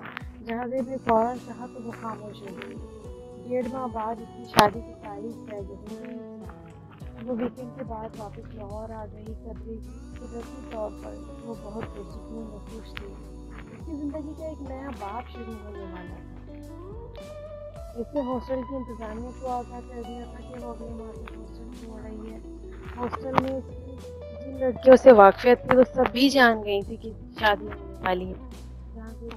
جہاں زیب نے فوراً کہا تو وہ خاموش ہو گئی۔ 1.5 ماہ بعد اس کی شادی کی تاریخ طے ہوئی۔ وہ ویکینڈ کے بعد واپس لاہور آ گئی۔ قدرتی طور پر وہ بہت پرسکون و خوش تھی۔ اس کی زندگی کا ایک نیا باب شروع ہونے والا تھا۔ اس نے ہاسٹل کی انتظامیہ کو آگاہ کر دیا تھا کہ وہ اگلے ماہ سے ہاسٹل چھوڑ رہی ہے۔ ہاسٹل میں جن لڑکیوں سے واقفیت تھی وہ سب بھی جان گئی تھی کہ شادی ہونے والی ہے۔ جہاں سے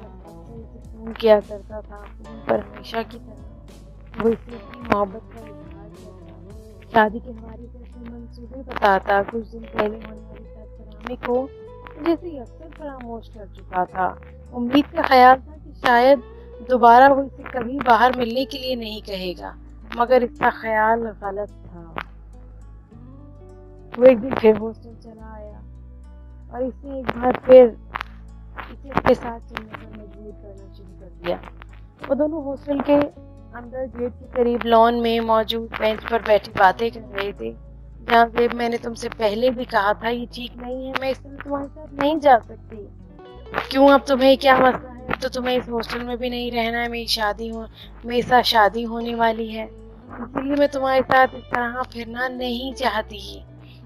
فون کیا کرتا تھا، فون پر ہمیشہ کی طرح وہ اس سے اپنی محبت کا اظہار کرتا، شادی کے ہمارے جیسے منصوبے بتاتا، کچھ دن پہلے ہونے والی سرگرمی کو جیسے اکثر فراموش کر چکا تھا۔ امید کا خیال تھا کہ شاید دوبارہ وہ اسے کبھی باہر ملنے کے لیے نہیں کہے گا، مگر اس کا خیال غلط تھا۔ وہ ایک دن پھر ہاسٹل چلا آیا اور اس نے ایک بار پھر اسے اپنے ساتھ چلنے پر مجبور کرنا شروع کر دیا۔ وہ دونوں ہاسٹل کے اندر گیٹ کے قریب لان میں موجود بینچ پر بیٹھی باتیں کر رہے تھے۔ جہاں زیب، میں نے تم سے پہلے بھی کہا تھا یہ ٹھیک نہیں ہے، میں اس طرح تمہارے ساتھ نہیں جا سکتی۔ کیوں، اب تمہیں کیا مسئلہ ہے؟ اب تو تمہیں اس ہاسٹل میں بھی نہیں رہنا ہے، میری ساتھ شادی ہونے والی ہے، اسی لیے میں تمہارے ساتھ اس طرح پھرنا نہیں چاہتی۔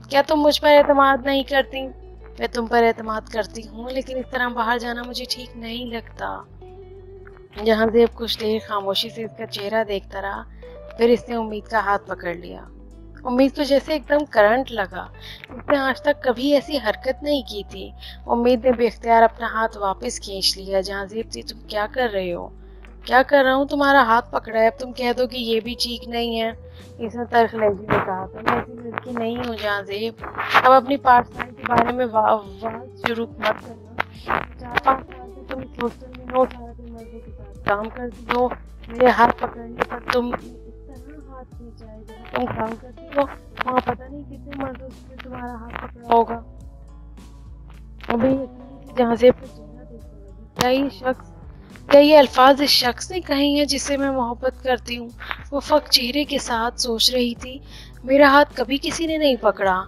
کیا تم مجھ پر اعتماد نہیں کرتی؟ میں تم پر اعتماد کرتی ہوں، لیکن اس طرح باہر جانا مجھے ٹھیک نہیں لگتا۔ جہاں زیب کچھ دیر خاموشی سے اس کا چہرہ دیکھتا رہا، پھر اس نے امید کا ہاتھ پکڑ لیا۔ امید کو جیسے ایک دم کرنٹ لگا، اس نے آج تک کبھی ایسی حرکت نہیں کی تھی۔ امید نے بے اختیار اپنا ہاتھ واپس کھینچ لیا۔ جہاں زیب تھی، تم کیا کر رہے ہو؟ کیا کر رہا ہوں؟ تمہارا ہاتھ پکڑا ہے، اب تم کہہ دو کہ یہ بھی ٹھیک نہیں ہے، اس نے تلخ لہجے میں کہا۔ تو میں ایسی لڑکی نہیں ہوں جہاں زیب، اب اپنی پارٹنر کے بارے میں واز شروع مت کرنا۔ 4-5 سال سے تم اس ہاسٹل میں ہو، سارا دن مردوں کے ساتھ کام کرتی ہو، میرے ہاتھ پکڑنے پر تم اس طرح ہاتھ کھینچا ہے۔ جہاں تم کام کرتی ہو وہاں پتہ نہیں کتنے مردوں سے تمہارا ہاتھ پکڑا ہوگا۔ ابھی جہاں سے کیا یہ الفاظ اس شخص نے کہے ہیں جسے میں محبت کرتی ہوں؟ وہ فقط چہرے کے ساتھ سوچ رہی تھی۔ میرا ہاتھ کبھی کسی نے نہیں پکڑا،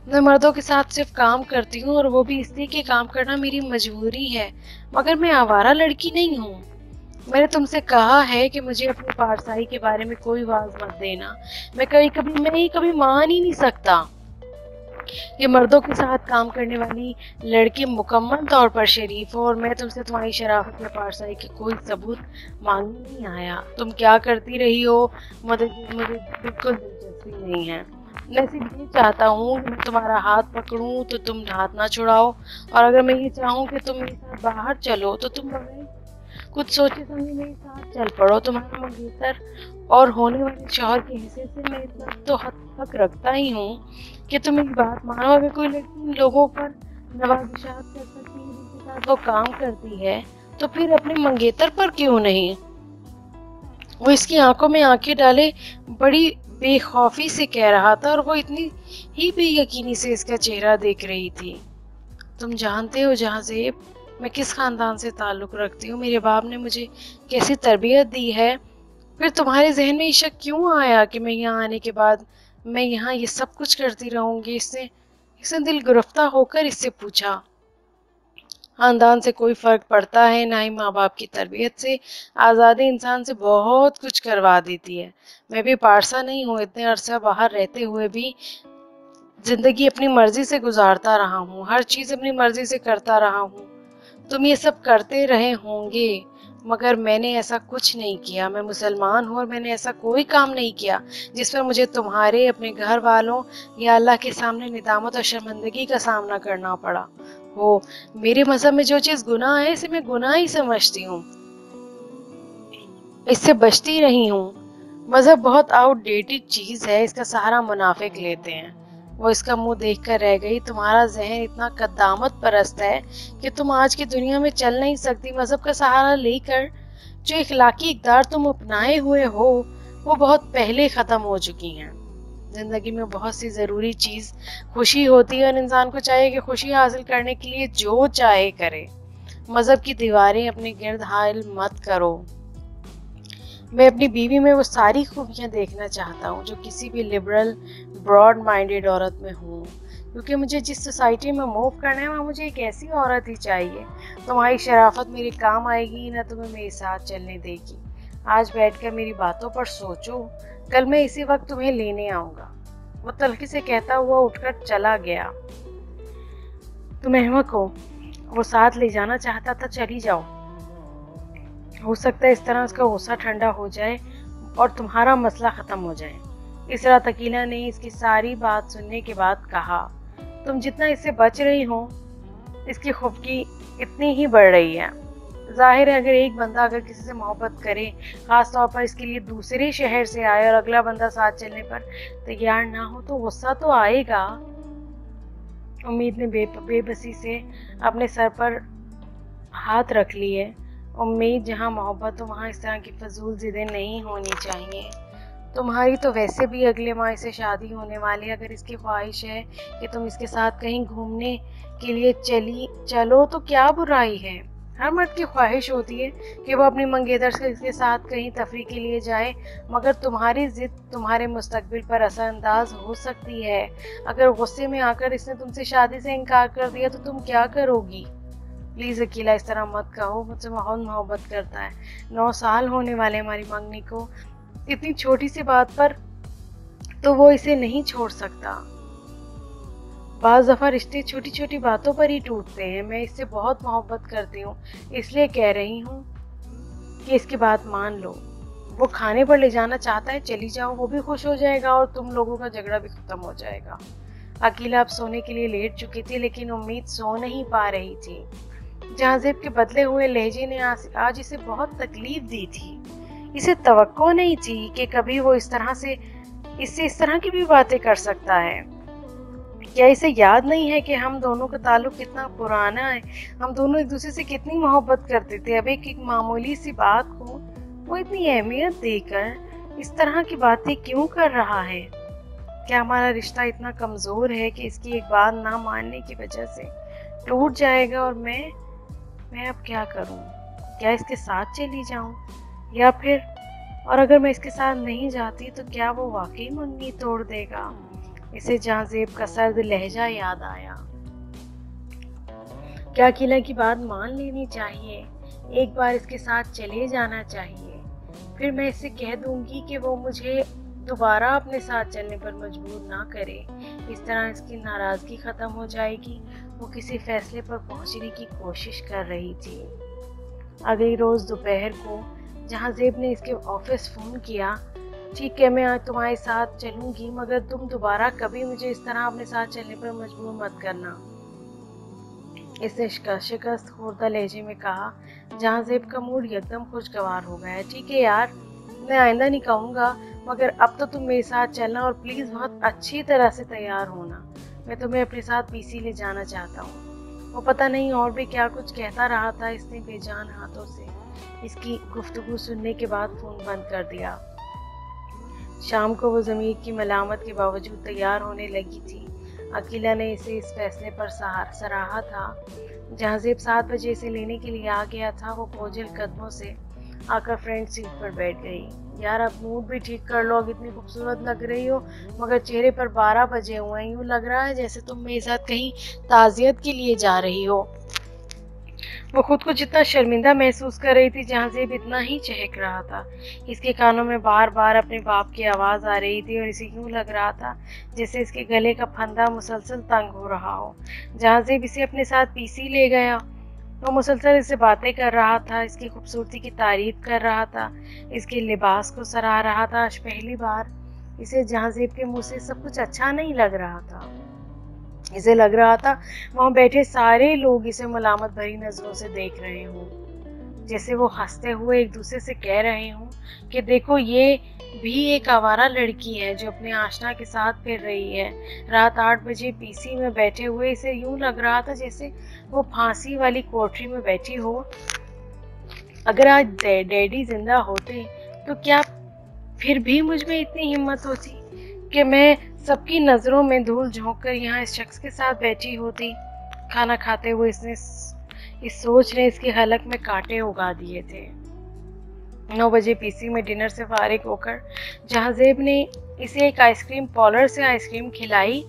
میں مردوں کے ساتھ صرف کام کرتی ہوں، اور وہ بھی اس لیے کہ کام کرنا میری مجبوری ہے، مگر میں آوارہ لڑکی نہیں ہوں۔ میں نے تم سے کہا ہے کہ مجھے اپنی پارسائی کے بارے میں کوئی واز مت دینا، میں کبھی مان ہی نہیں سکتا۔ یہ مردوں کے ساتھ کام کرنے والی لڑکی مکمل طور پر شریف ہو، اور میں تم سے تمہاری شرافت یا پارسائی کے کوئی ثبوت مانگنے نہیں آیا۔ تم کیا کرتی رہی ہو مجھے بالکل دلچسپی نہیں ہے۔ میں صرف یہ چاہتا ہوں کہ میں تمہارا ہاتھ پکڑوں تو تم ہاتھ نہ چھڑاؤ، اور اگر میں یہ چاہوں کہ تم میرے ساتھ باہر چلو تو تم بغیر کچھ سوچے سمجھے میرے ساتھ چل پڑو۔ تمہارا منگیتر اور ہونے والے شوہر کی حیثیت سے میں اس وقت تو حق رکھتا ہی ہوں کہ تم ایک بات مانو، اگر کوئی لڑکی ان لوگوں پر نوازشات کر سکتی ہے جن کے ساتھ وہ کام کرتی ہے تو پھر اپنے منگیتر پر کیوں نہیں؟ وہ اس کی آنکھوں میں آنکھیں ڈالے بڑی بے خوفی سے کہہ رہا تھا، اور وہ اتنی ہی بے یقینی سے اس کا چہرہ دیکھ رہی تھی۔ تم جانتے ہو جہاں زیب، میں کس خاندان سے تعلق رکھتی ہوں، میرے باپ نے مجھے کیسی تربیت دی ہے، پھر تمہارے ذہن میں یہ شک کیوں آیا کہ میں یہاں آنے کے بعد میں یہاں یہ سب کچھ کرتی رہوں گی؟ اس نے دل گرفتہ ہو کر اس سے پوچھا۔ خاनदान से कोई फ़र्क पड़ता है, ना ही माँ बाप की तरबियत से। आज़ादी इंसान से बहुत कुछ करवा देती है। मैं भी पारसा नहीं हूँ, इतने अरसा बाहर रहते हुए भी ज़िंदगी अपनी मर्ज़ी से गुजारता रहा हूँ, हर चीज़ अपनी मर्ज़ी से करता रहा हूँ। तुम ये सब करते रहे होंगे, मगर मैंने ऐसा कुछ नहीं किया। मैं मुसलमान हूँ और मैंने ऐसा कोई काम नहीं किया जिस पर मुझे तुम्हारे, अपने घर वालों या अल्लाह के सामने निदामत और शर्मिंदगी का सामना करना पड़ा हो। मेरे मज़हब में जो चीज़ गुनाह है, इसे मैं गुनाह ही समझती हूँ, इससे बचती रही हूँ। मज़हब बहुत आउटडेटेड चीज़ है, इसका सहारा मुनाफिक लेते हैं। वो इसका मुंह देखकर रह गई। तुम्हारा जहन इतना कद्दामत परस्त है कि तुम आज की दुनिया में चल नहीं सकती। मज़हब का सहारा लेकर जो इखलाकी इक़दार तुम अपनाए हुए हो, वो बहुत पहले ख़त्म हो चुकी हैं। ज़िंदगी में बहुत सी ज़रूरी चीज़ खुशी होती है और इंसान को चाहिए कि खुशी हासिल करने के लिए जो चाहे करे। मज़हब की दीवारें अपने गिर्द हाइल मत करो। मैं अपनी बीवी में वो सारी खूबियाँ देखना चाहता हूँ जो किसी भी लिबरल ब्रॉड माइंडेड औरत में हूँ, क्योंकि मुझे जिस सोसाइटी में मूव करना है वहाँ मुझे एक ऐसी औरत ही चाहिए। तुम्हारी शराफत मेरे काम आएगी, न तुम्हें मेरे साथ चलने देगी। आज बैठकर मेरी बातों पर सोचो, कल मैं इसी वक्त तुम्हें लेने आऊँगा। वो तल्खी से कहता हुआ उठकर चला गया। तुम अहमक हो, वो साथ ले जाना चाहता था, चली जाओ। हो सकता है इस तरह उसका गुस्सा ठंडा हो जाए और तुम्हारा मसला ख़त्म हो जाए। इस रात अकीला ने इसकी सारी बात सुनने के बाद कहा, तुम जितना इससे बच रही हो, इसकी खुफगी इतनी ही बढ़ रही है। जाहिर है अगर एक बंदा अगर किसी से मोहब्बत करे, ख़ास तौर पर इसके लिए दूसरे शहर से आए और अगला बंदा साथ चलने पर तैयार ना हो, तो गुस्सा तो आएगा। उम्मीद ने बेबसी से अपने सर पर हाथ रख लिए। उम्मीद, जहाँ मोहब्बत हो वहाँ इस तरह की फजूल ज़िदें नहीं होनी चाहिए। तुम्हारी तो वैसे भी अगले माह से शादी होने वाली है। अगर इसकी ख्वाहिश है कि तुम इसके साथ कहीं घूमने के लिए चलो तो क्या बुराई है। हर मर्द की ख्वाहिश होती है कि वो अपनी मंगेतर से इसके साथ कहीं तफरी के लिए जाए, मगर तुम्हारी ज़िद तुम्हारे मुस्तकबिल पर असरअंदाज हो सकती है। अगर गुस्से में आकर इसने तुमसे शादी से इनकार कर दिया तो तुम क्या करोगी? प्लीज़ अकेला इस तरह मत कहो, मुझसे बहुत मोहब्बत करता है। 9 साल होने वाले हमारी मंगनी को, इतनी छोटी सी बात पर तो वो इसे नहीं छोड़ सकता। बाज़ दफ़ा रिश्ते छोटी छोटी बातों पर ही टूटते हैं। मैं इससे बहुत मोहब्बत करती हूँ, इसलिए कह रही हूँ कि इसकी बात मान लो। वो खाने पर ले जाना चाहता है, चली जाओ, वो भी खुश हो जाएगा और तुम लोगों का झगड़ा भी ख़त्म हो जाएगा। अकीला अब सोने के लिए लेट चुकी थी, लेकिन उम्मीद सो नहीं पा रही थी। जहाज़ेब के बदले हुए लहजे ने आज इसे बहुत तकलीफ दी थी। इसे तवक्को नहीं थी कि कभी वो इससे इस तरह की भी बातें कर सकता है। क्या इसे याद नहीं है कि हम दोनों का ताल्लुक कितना पुराना है? हम दोनों एक दूसरे से कितनी मोहब्बत करते थे। अब एक मामूली सी बात को वो इतनी अहमियत देकर इस तरह की बातें क्यों कर रहा है? क्या हमारा रिश्ता इतना कमज़ोर है कि इसकी एक बात ना मानने की वजह से टूट जाएगा? और मैं अब क्या करूं? क्या इसके साथ चली जाऊं, या फिर और अगर मैं इसके साथ नहीं जाती तो क्या वो वाकई मंगनी तोड़ देगा? इसे जहाज़ेब का सर्द लहजा याद आया। क्या अकीला की बात मान लेनी चाहिए? एक बार इसके साथ चले जाना चाहिए, फिर मैं इसे कह दूंगी कि वो मुझे दोबारा अपने साथ चलने पर मजबूर ना करे। इस तरह इसकी नाराज़गी ख़त्म हो जाएगी। वो किसी फैसले पर पहुंचने की कोशिश कर रही थी। अगली रोज़ दोपहर को जहाज़ेब ने इसके ऑफिस फ़ोन किया। ठीक है, मैं आज तुम्हारे साथ चलूँगी, मगर तुम दोबारा कभी मुझे इस तरह अपने साथ चलने पर मजबूर मत करना। इसने शिकस्त खुर्दा लहजे में कहा। जहाज़ेब का मूड एकदम खुशगवार हो गया। ठीक है यार, मैं आइंदा नहीं कहूँगा, मगर अब तो तुम मेरे साथ चलना और प्लीज़ बहुत अच्छी तरह से तैयार होना। मैं तुम्हें अपने साथ पीसी ले जाना चाहता हूँ। वो पता नहीं और भी क्या कुछ कहता रहा था। इसने बेजान हाथों से इसकी गुफ्तगू सुनने के बाद फ़ोन बंद कर दिया। शाम को वो ज़मीर की मलामत के बावजूद तैयार होने लगी थी। अकीला ने इसे इस फैसले पर सराहा था। जहाज़ेब 7 बजे इसे लेने के लिए आ गया था। वो बोझिल कदमों से आकर फ्रंट सीट पर बैठ गई। यार, अब मूड भी ठीक कर लो। अब इतनी खूबसूरत लग रही हो, मगर चेहरे पर 12 बजे हुए हैं। यूँ लग रहा है जैसे तुम मेरे साथ कहीं ताज़ियत के लिए जा रही हो। वो खुद को जितना शर्मिंदा महसूस कर रही थी, जहांज़ेब इतना ही चहक रहा था। इसके कानों में बार बार अपने बाप की आवाज़ आ रही थी और इसे यूं लग रहा था जैसे इसके गले का फंदा मुसलसल तंग हो रहा हो। जहांज़ेब इसे अपने साथ पीसी ले गया। वो मुसलसल इससे बातें कर रहा था, इसकी खूबसूरती की तारीफ कर रहा था, इसके लिबास को सराह रहा था। आज पहली बार इसे जहांज़ेब के मुंह से सब कुछ अच्छा नहीं लग रहा था। इसे लग रहा था वहां बैठे सारे लोग इसे मलामत भरी नजरों से देख रहे हों, जैसे वो हंसते हुए एक दूसरे से कह रहे हों कि देखो ये भी एक आवारा लड़की है जो अपने आशना के साथ फिर रही है। रात 8 बजे पीसी में बैठे हुए इसे यूं लग रहा था जैसे वो फांसी वाली कोठरी में बैठी हो। अगर आज डैडी जिंदा होते तो क्या फिर भी मुझ में इतनी हिम्मत होती कि मैं सबकी नजरों में धूल झोंक कर यहाँ इस शख्स के साथ बैठी होती। खाना खाते हुए इस सोच ने इसके हलक में कांटे उगा दिए थे। 9 बजे पीसी में डिनर से फारिग होकर जहांज़ेब ने इसे एक आइसक्रीम पार्लर से आइसक्रीम खिलाई।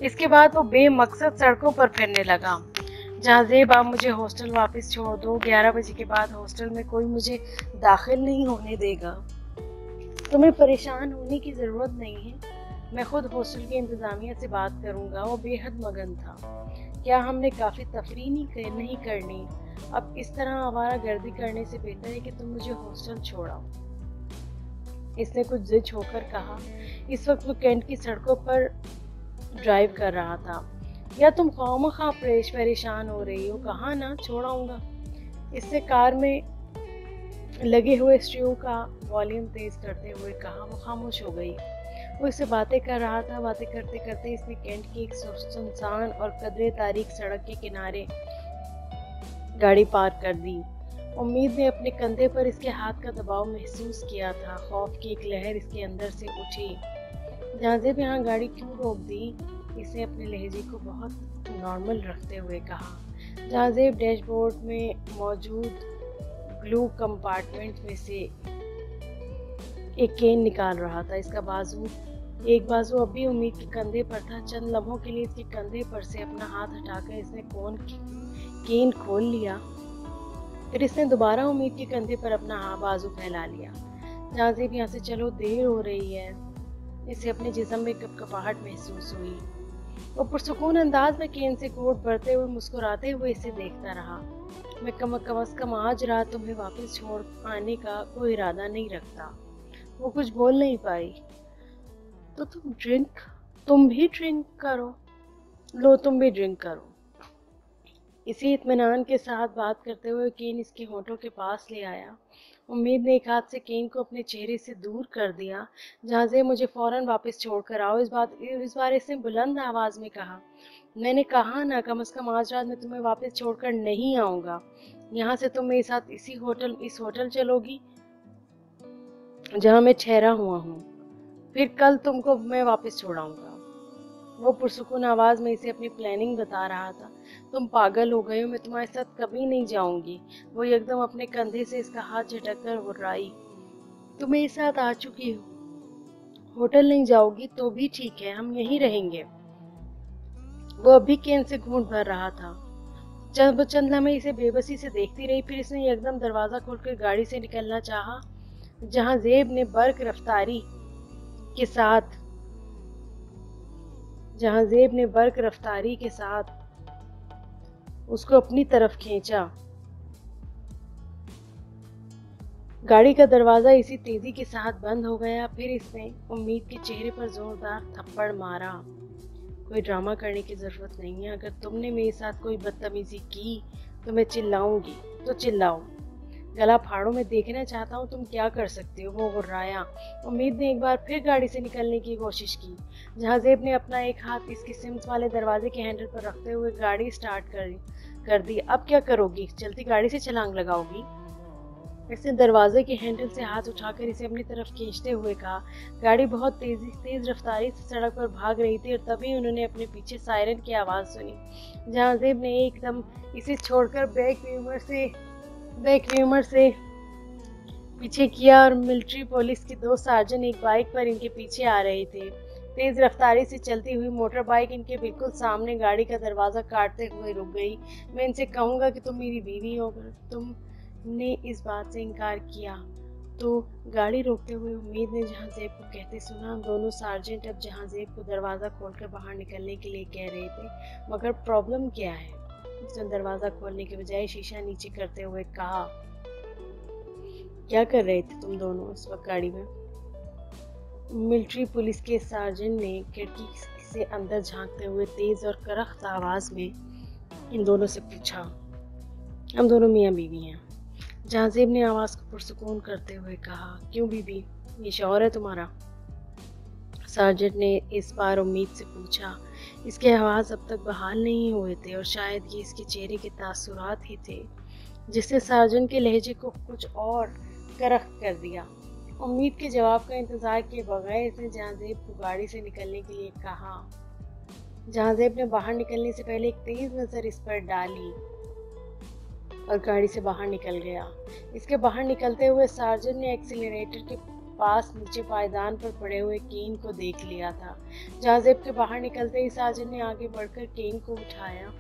इसके बाद वो बेमकसद सड़कों पर फिरने लगा। जहांज़ेब, आप मुझे हॉस्टल वापस छोड़ दो। 11 बजे के बाद हॉस्टल में कोई मुझे दाखिल नहीं होने देगा। तुम्हें परेशान होने की ज़रूरत नहीं है, मैं खुद हॉस्टल की इंतज़ामिया से बात करूंगा। वो बेहद मगन था। क्या हमने काफ़ी तफरीह नहीं करनी? अब इस तरह आवारा गर्दी करने से बेहतर है कि तुम मुझे हॉस्टल छोड़ाओ, इसने कुछ जिद होकर कहा। इस वक्त वो कैंट की सड़कों पर ड्राइव कर रहा था। या तुम खामखा परेशान हो रही हो? कहा ना छोड़ाऊंगा। इससे कार में लगे हुए स्टीरियो का वॉल्यूम तेज करते हुए कहा। वो खामोश हो गई। वो इससे बातें कर रहा था। बातें करते करते इसने कैंट की एक सुनसान और कदरे तारीख सड़क के किनारे गाड़ी पार्क कर दी। उम्मीद ने अपने कंधे पर इसके हाथ का दबाव महसूस किया था। खौफ की एक लहर इसके अंदर से उठी। जहांज़ेब यहाँ गाड़ी क्यों रोक दी? इसने अपने लहजे को बहुत नॉर्मल रखते हुए कहा। जहांज़ेब डैशबोर्ड में मौजूद ग्लू कंपार्टमेंट में से एक केन निकाल रहा था। इसका एक बाजू अब भी उम्मीद के कंधे पर था। चंद लम्हों के लिए इसके कंधे पर से अपना हाथ हटाकर इसने केन खोल लिया। फिर इसने दोबारा उम्मीद के कंधे पर अपना बाजू फैला लिया। जहांज़ेब, यहाँ से चलो, देर हो रही है। इसे अपने जिस्म में कपकपाहट महसूस हुई। वो पुरसुकून अंदाज में केन से घूंट भरते हुए मुस्कुराते हुए इसे देखता रहा। मैं कम अज़ कम आज रात तुम्हें वापस छोड़ आने का कोई इरादा नहीं रखता। वो कुछ बोल नहीं पाई। तो तुम भी ड्रिंक करो। लो, तुम भी ड्रिंक करो। इसी इत्मीनान के साथ बात करते हुए केन इसके होठों के पास ले आया। उम्मीद ने एक हाथ से केन को अपने चेहरे से दूर कर दिया। जहांज़ेब, मुझे फौरन वापस छोड़ कर आओ। इस बार इसने बुलंद आवाज में कहा। मैंने कहा ना, कम से कम आज रात मैं तुम्हें वापस छोड़कर नहीं आऊंगा। यहाँ से तुम मेरे साथ इस होटल चलोगी जहाँ मैं ठहरा हुआ हूँ। फिर कल तुमको मैं वापस छोड़ाऊंगा। वो पुरसुकून आवाज में इसे अपनी प्लानिंग बता रहा था। तुम पागल हो गए हो, मैं तुम्हारे साथ कभी नहीं जाऊंगी। वो एकदम अपने कंधे से इसका हाथ झटक कर हुर्राई। तुम मेरे साथ आ चुकी हो। होटल नहीं जाओगी तो भी ठीक है, हम यहीं रहेंगे। वो अभी केन से घूंट भर रहा था। चंद लम्हे इसे बेबसी से देखती रही। फिर इसने एकदम दरवाजा खोलकर गाड़ी से निकलना चाहा। जहांज़ेब ने बर्क रफ्तारी के साथ उसको अपनी तरफ खींचा। गाड़ी का दरवाजा इसी तेजी के साथ बंद हो गया। फिर इसने उम्मीद के चेहरे पर जोरदार थप्पड़ मारा। कोई ड्रामा करने की जरूरत नहीं है। अगर तुमने मेरे साथ कोई बदतमीजी की तो मैं चिल्लाऊंगी, तो चिल्लाओ। गला फाड़ो, मैं देखना चाहता हूँ तुम क्या कर सकते हो। वो गुर्राया। उम्मीद ने एक बार फिर गाड़ी से निकलने की कोशिश की। जहांज़ेब ने अपना एक हाथ इसके सिम्स वाले दरवाजे के हैंडल पर रखते हुए गाड़ी स्टार्ट कर दी। अब क्या करोगी? चलती गाड़ी से छलांग लगाओगी? इसने दरवाजे के हैंडल से हाथ उठाकर इसे अपनी तरफ खींचते हुए कहा। गाड़ी बहुत तेज रफ्तारी से सड़क पर भाग रही थी और तभी उन्होंने अपने पीछे सायरन की आवाज़ सुनी। जहांज़ेब ने एकदम इसे छोड़कर बैक व्यूमर से पीछे किया और मिलिट्री पुलिस के 2 सार्जन एक बाइक पर इनके पीछे आ रहे थे। तेज रफ्तारी से चलती हुई मोटर बाइक इनके बिल्कुल सामने गाड़ी का दरवाजा काटते हुए रुक गई। मैं इनसे कहूँगा कि तुम मेरी बीवी हो, अगर तुमने इस बात से इनकार किया तो। गाड़ी रोकते हुए उम्मीद ने जहांजेब को कहते सुना। दोनों सार्जेंट अब जहांजेब को दरवाजा खोलकर बाहर निकलने के लिए कह रहे थे। मगर प्रॉब्लम क्या है? उसने दरवाजा खोलने के बजाय शीशा नीचे करते हुए कहा। क्या कर रहे थे तुम दोनों इस वक्त गाड़ी में? मिलिट्री पुलिस के सार्जेंट ने खिड़की से अंदर झांकते हुए तेज और करख्त आवाज में इन दोनों से पूछा। हम दोनों मियाँ बीवी हैं, जहांजेब ने आवाज को पुरसुकून करते हुए कहा। क्यों बीबी, ये शौहर है तुम्हारा? सार्जेंट ने इस बार उम्मीद से पूछा। इसके आवाज अब तक बहाल नहीं हुए थे और शायद ये इसके चेहरे के तासुरात ही थे जिससे सार्जेंट के लहजे को कुछ और करख्त कर दिया। उम्मीद के जवाब का इंतजार किए बगैर इसने जहांजेब को गाड़ी से निकलने के लिए कहा। जहांजेब ने बाहर निकलने से पहले एक तेज नजर इस पर डाली और गाड़ी से बाहर निकल गया। इसके बाहर निकलते हुए सार्जेंट ने एक्सीलरेटर के पास नीचे पायदान पर पड़े हुए केन को देख लिया था। जहांजेब के बाहर निकलते ही सार्जेंट ने आगे बढ़कर केन को उठाया।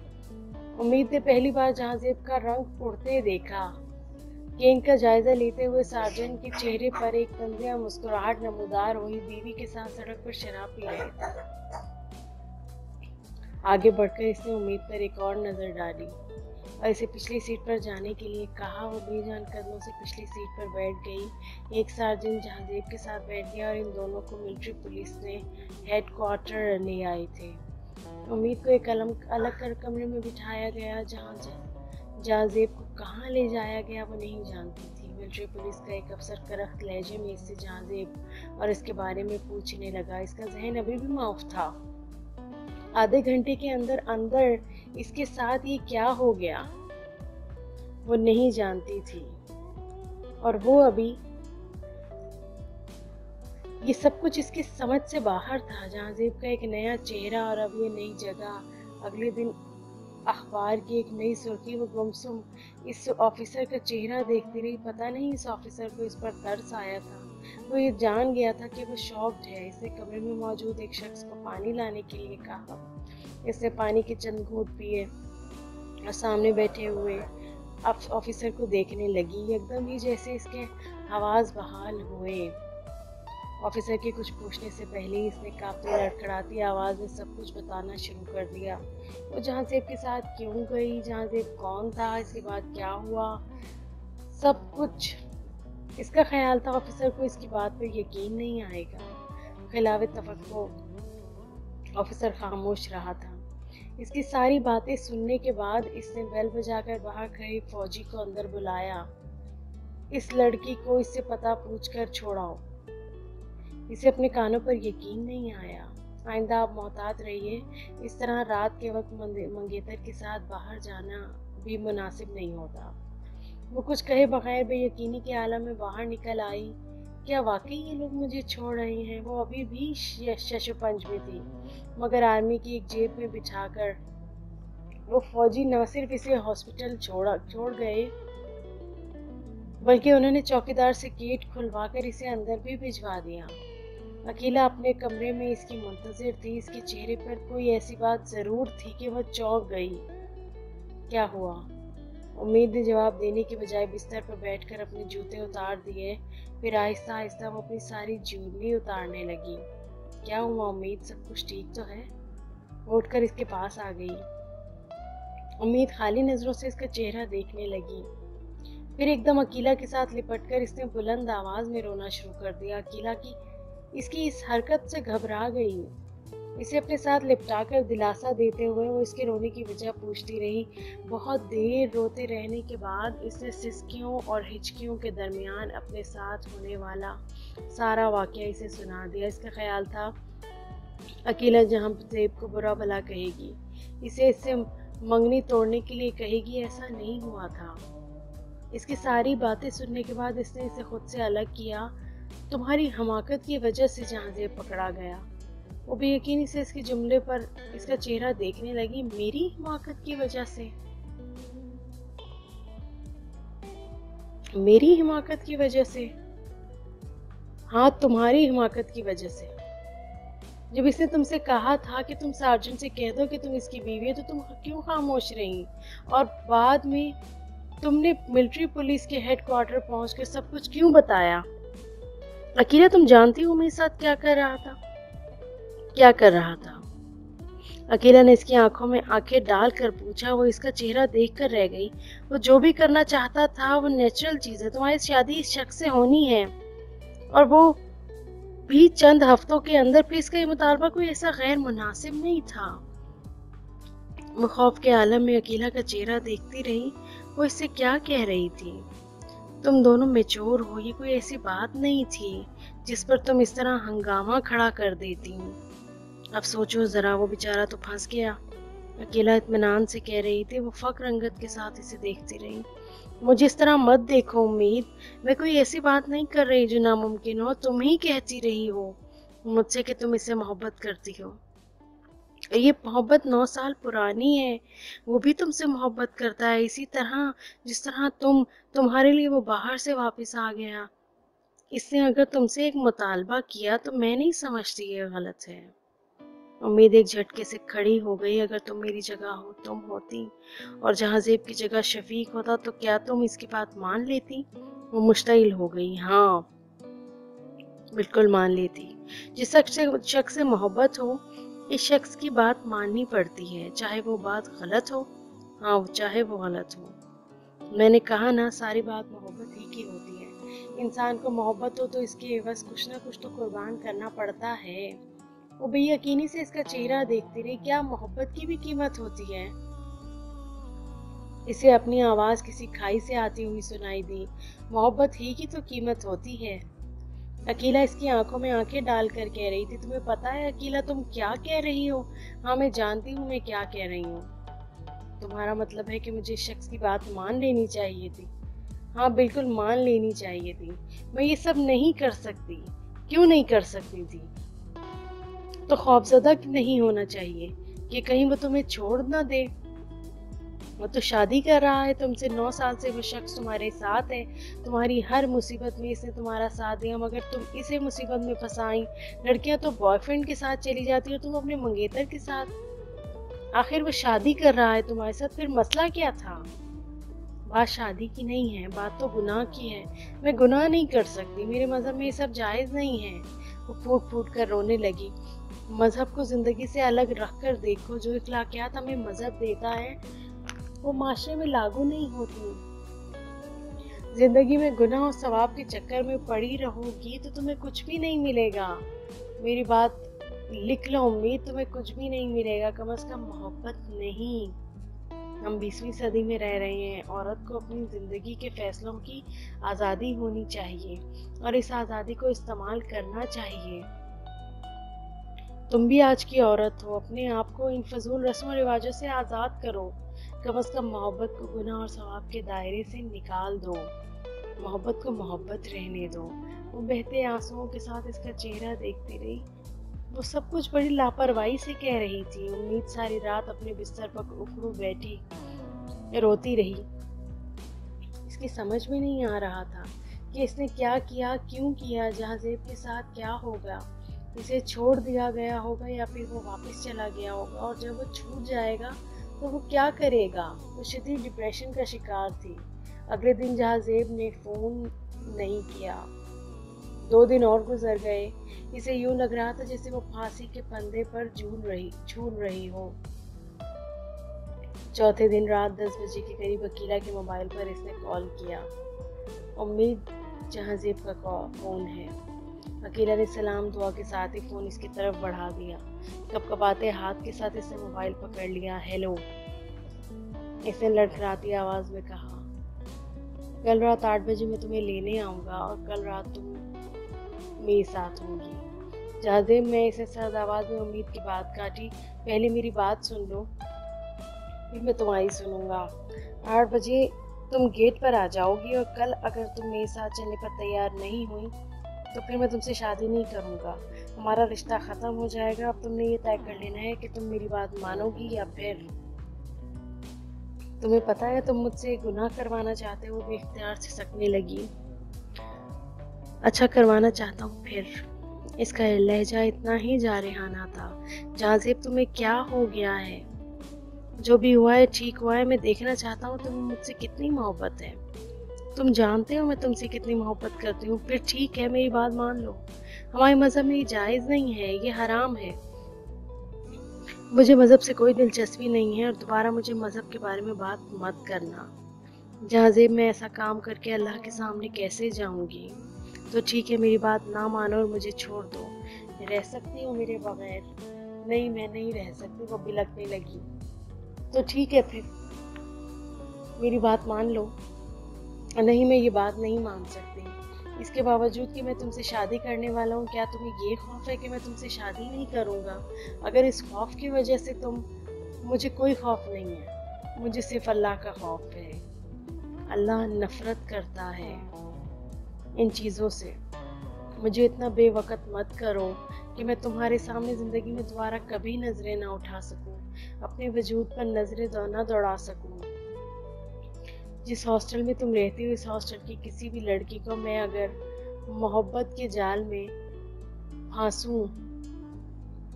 उम्मीद ने पहली बार जहांजेब का रंग उड़ते देखा। केन का जायजा लेते हुए सार्जेंट के चेहरे पर एक तंजिया मुस्कुराहट नमूदार हुई। बीवी के साथ सड़क पर शराब पी रहे थे। आगे बढ़कर इसने उम्मीद पर एक और नजर डाली और इसे पिछली सीट पर जाने के लिए कहा। वो बेजान कदमों से पिछली सीट पर बैठ गई। एक सार्जेंट जहांजेब के साथ बैठ गया और इन दोनों को मिलिट्री पुलिस ने हेडक्वार्टर ले आए थे। उम्मीद को एक अलग कमरे में बिठाया गया। जहांजेब को कहाँ ले जाया गया वो नहीं जानती थी। मिलिट्री पुलिस का एक अफसर करख्त लहजे में इससे जहांजेब और इसके बारे में पूछने लगा। इसका जहन अभी भी माफ था। आधे घंटे के अंदर इसके साथ ये क्या हो गया वो नहीं जानती थी और वो अभी ये सब कुछ इसकी समझ से बाहर था। जहांजेब का एक नया चेहरा और अब ये नई जगह। अगले दिन अखबार की एक नई सुर्खी। वो गुमसुम इस ऑफिसर का चेहरा देखती रही। पता नहीं इस ऑफिसर को इस पर तरस आया था। वो ये जान गया था कि वो शॉक्ड है। इसने कमरे में मौजूद एक शख्स को पानी लाने के लिए कहा। इसने पानी के चंद घूंट पिए और सामने बैठे हुए ऑफिसर को देखने लगी। एकदम ही जैसे इसके आवाज बहाल हुए। ऑफिसर के कुछ पूछने से पहले ही इसने काफी लड़खड़ाती आवाज में सब कुछ बताना शुरू कर दिया। वो जहांजेब के साथ क्यों गई, जहांजेब कौन था, इसके बाद क्या हुआ, सब कुछ। इसका ख्याल था ऑफिसर को इसकी बात पर यकीन नहीं आएगा। खिलाफ तफक्को ऑफिसर खामोश रहा था। इसकी सारी बातें सुनने के बाद इसने बेल बजाकर बाहर खड़ी फौजी को अंदर बुलाया। इस लड़की को इससे पता पूछकर छोड़ाओ। इसे अपने कानों पर यकीन नहीं आया। आइंदा आप मोहतात रहिए। इस तरह रात के वक्त मंगेतर के साथ बाहर जाना भी मुनासिब नहीं होता। वो कुछ कहे बगैर बेयकीनी के आलम में बाहर निकल आई। क्या वाकई ये लोग मुझे छोड़ रहे हैं? वो अभी भी शशुपंज में थी, मगर आर्मी की एक जेब में बिठाकर वो फौजी न सिर्फ इसे हॉस्पिटल छोड़ गए बल्कि उन्होंने चौकीदार से गेट खुलवाकर इसे अंदर भी भिजवा दिया। अकेला अपने कमरे में इसकी मुंतजिर थी। इसके चेहरे पर कोई ऐसी बात जरूर थी कि वह चौंक गई। क्या हुआ? उम्मीद ने जवाब देने के बजाय बिस्तर पर बैठकर अपने जूते उतार दिए। फिर आहिस्ता आहिस्ता वो अपनी सारी ज्वेलरी उतारने लगी। क्या हुआ उम्मीद, सब कुछ ठीक तो है? वो उठकर इसके पास आ गई। उम्मीद खाली नजरों से इसका चेहरा देखने लगी। फिर एकदम अकीला के साथ लिपटकर इसने बुलंद आवाज में रोना शुरू कर दिया। अकीला की इसकी इस हरकत से घबरा गई। इसे अपने साथ लिपटाकर दिलासा देते हुए वो इसके रोने की वजह पूछती रही। बहुत देर रोते रहने के बाद इसने सिसकियों और हिचकियों के दरमियान अपने साथ होने वाला सारा वाकया इसे सुना दिया। इसका ख्याल था अकेला जहांजेब को बुरा भला कहेगी, इसे इससे मंगनी तोड़ने के लिए कहेगी। ऐसा नहीं हुआ था। इसकी सारी बातें सुनने के बाद इसने इसे खुद से अलग किया। तुम्हारी हमाकत की वजह से जहांजेब पकड़ा गया। वो बेयकीनी से इसके जुमले पर इसका चेहरा देखने लगी। मेरी हिमाकत की वजह से? मेरी हिमाकत की वजह से? हाँ, तुम्हारी हिमाकत की वजह से। जब इसने तुमसे कहा था कि तुम सार्जन से कह दो कि तुम इसकी बीवी है, तो तुम क्यों खामोश रही? और बाद में तुमने मिलिट्री पुलिस के हेडक्वार्टर पहुंचकर सब कुछ क्यों बताया? अकीला, तुम जानती हो मेरे साथ क्या कर रहा था? क्या कर रहा था? अकीला ने इसकी आंखों में आंखें डालकर पूछा। वो इसका चेहरा देखकर रह गई। वो जो भी करना चाहता था वो नेचुरल चीज है। तुम्हारी शादी इस शख्स से होनी है, और वो भी चंद हफ्तों के अंदर। फिर इसका ये मुतालबा कोई ऐसा गैर मुनासिब नहीं था। वो खौफ के आलम में अकीला का चेहरा देखती रही। वो इससे क्या कह रही थी? तुम दोनों मैच्योर हो, ये कोई ऐसी बात नहीं थी जिस पर तुम इस तरह हंगामा खड़ा कर देती। अब सोचो जरा, वो बेचारा तो फंस गया। अकेला इत्मीनान से कह रही थी। वो फक्र रंगत के साथ इसे देखती रही। मुझे इस तरह मत देखो उम्मीद, मैं कोई ऐसी बात नहीं कर रही जो नामुमकिन हो। तुम ही कहती रही हो मुझसे कि तुम इससे मोहब्बत करती हो। ये मोहब्बत 9 साल पुरानी है। वो भी तुमसे मोहब्बत करता है, इसी तरह जिस तरह तुम्हारे लिए वो बाहर से वापस आ गया। इसने अगर तुमसे एक मुतालबा किया तो मैं नहीं समझती ये गलत है। उम्मीद एक झटके से खड़ी हो गई। अगर तुम मेरी जगह हो, तुम होती और जहां जेब की जगह शफीक होता, तो क्या तुम इसकी बात मान लेती? वो मुश्तइल हो गई। हाँ, बिल्कुल मान लेती। जिस शख्स से मोहब्बत हो, इस शख्स की बात माननी पड़ती है, चाहे वो बात गलत हो। हाँ, चाहे वो गलत हो। मैंने कहा ना, सारी बात मोहब्बत ही की होती है। इंसान को मोहब्बत हो तो इसके एवज कुछ ना कुछ तो कुर्बान करना पड़ता है। वो बेयकीनी से इसका चेहरा देखती रही। क्या मोहब्बत की भी कीमत होती है? इसे अपनी आवाज किसी खाई से आती हुई सुनाई दी। मोहब्बत ही की तो कीमत होती है। अकीला इसकी आंखों में आंखें डालकर कह रही थी। तुम्हें पता है अकीला, तुम क्या कह रही हो? हाँ, मैं जानती हूँ मैं क्या कह रही हूँ। तुम्हारा मतलब है कि मुझे इस शख्स की बात मान लेनी चाहिए थी? हाँ, बिल्कुल मान लेनी चाहिए थी। मैं ये सब नहीं कर सकती। क्यों नहीं कर सकती थी? तो खौफजदा नहीं होना चाहिए कि कहीं वो तुम्हें छोड़ ना दे। वो तो शादी कर रहा है तुमसे। 9 साल से वो शख्स तुम्हारे साथ है। तुम्हारी हर मुसीबत में इसने तुम्हारा साथ दिया, मगर तुम इसे मुसीबत में फंसाई। लड़कियां तो बॉयफ्रेंड के साथ चली जाती हो, तुम अपने मंगेतर के साथ। आखिर वो शादी कर रहा है तुम्हारे साथ, फिर मसला क्या था? बात शादी की नहीं है, बात तो गुनाह की है। मैं गुनाह नहीं कर सकती, मेरे मजहब में ये सब जायज नहीं है। वो फूट फूट कर रोने लगी। मजहब को जिंदगी से अलग रख कर देखो। जो इखलाकियात हमें मजहब देता है वो माशरे में लागू नहीं होती। जिंदगी में गुनाह और सवाब के चक्कर में पड़ी रहोगी तो तुम्हें कुछ भी नहीं मिलेगा। मेरी बात लिख लो उम्मीद, तुम्हें कुछ भी नहीं मिलेगा, कम से कम मोहब्बत नहीं। हम 20वीं सदी में रह रहे हैं। औरत को अपनी जिंदगी के फैसलों की आज़ादी होनी चाहिए और इस आज़ादी को इस्तेमाल करना चाहिए। तुम भी आज की औरत हो, अपने आप को इन फजूल रस्म रिवाजों से आज़ाद करो। कम से कम मोहब्बत को गुनाह और सवाब के दायरे से निकाल दो। मोहब्बत को मोहब्बत रहने दो। वो बहते आंसुओं के साथ इसका चेहरा देखती रही। वो सब कुछ बड़ी लापरवाही से कह रही थी। उम्मीद सारी रात अपने बिस्तर पर उखड़ू बैठी रोती रही। इसकी समझ में नहीं आ रहा था कि इसने क्या किया, क्यों किया। जहाजेब के साथ क्या होगा? इसे छोड़ दिया गया होगा या फिर वो वापस चला गया होगा, और जब वो छूट जाएगा तो वो क्या करेगा? वो शदीद डिप्रेशन का शिकार थी। अगले दिन जहाजेब ने फोन नहीं किया। 2 दिन और गुजर गए। इसे यूं लग रहा था जैसे वो फांसी के फंदे पर झूल रही हो। चौथे दिन रात 10 बजे के करीब अकीला के मोबाइल पर इसने कॉल किया। उम्मीद, जहाजेब का फोन है। अकीला ने सलाम दुआ के साथ ही फोन इसकी तरफ बढ़ा दिया। कपकपाते हाथ के साथ इसने मोबाइल पकड़ लिया। हेलो, इसने लड़खड़ाती आवाज में कहा। कल रात 8 बजे मैं तुम्हें लेने आऊंगा और कल रात तुम मेरे साथ होगी। जहाजेब में इसे सर्द आवाज में उम्मीद की बात काटी। पहले मेरी बात सुन लो, फिर मैं तुम्हारी सुनूंगा। 8 बजे तुम गेट पर आ जाओगी और कल अगर तुम मेरे साथ चलने पर तैयार नहीं हुई तो फिर मैं तुमसे शादी नहीं करूंगा। हमारा रिश्ता खत्म हो जाएगा। अब तुमने ये तय कर लेना है कि तुम मेरी बात मानोगी या फिर। तुम्हें पता है तुम मुझसे गुनाह करवाना चाहते हो। बेख्तियार से सकने लगी। अच्छा, करवाना चाहता हूँ फिर। اس کا لہجہ اتنا ہی جارحانہ تھا۔ جہازیب تمہیں کیا ہو گیا ہے؟ جو بھی ہوا ہے ٹھیک ہوا ہے، میں دیکھنا چاہتا ہوں تمہیں مجھ سے کتنی محبت ہے۔ تم جانتے ہو میں تم سے کتنی محبت کرتی ہوں، پھر ٹھیک ہے میری بات مان لو۔ ہمارے مذہب میں یہ جائز نہیں ہے، یہ حرام ہے۔ مجھے مذہب سے کوئی دلچسپی نہیں ہے اور دوبارہ مجھے مذہب کے بارے میں بات مت کرنا۔ جہازیب میں ایسا کام کر کے اللہ کے سامنے کیسے جاؤں گی؟ تو ٹھیک ہے میری بات نہ مانو اور مجھے چھوڑ دو۔ رہ سکتی ہو میرے بغیر؟ نہیں میں نہیں رہ سکتی، وہ بلکنے لگی۔ تو ٹھیک ہے پھر میری بات مان لو۔ نہیں میں یہ بات نہیں مان سکتی، اس کے باوجود کہ میں تم سے شادی کرنے والا ہوں۔ کیا تمہیں یہ خوف ہے کہ میں تم سے شادی نہیں کروں گا؟ اگر اس خوف کی وجہ سے مجھے کوئی خوف نہیں ہے، مجھے صرف اللہ کا خوف ہے۔ اللہ نفرت کرتا ہے ان چیزوں سے۔ مجھے اتنا بے وقت مت کرو کہ میں تمہارے سامنے زندگی میں دوبارہ کبھی نظریں نہ اٹھا سکوں، اپنے وجود پر نظریں نہ دوڑا سکوں۔ جس ہاسٹل میں تم رہتی ہو، اس ہاسٹل کی کسی بھی لڑکی کو میں اگر محبت کے جال میں پھانسوں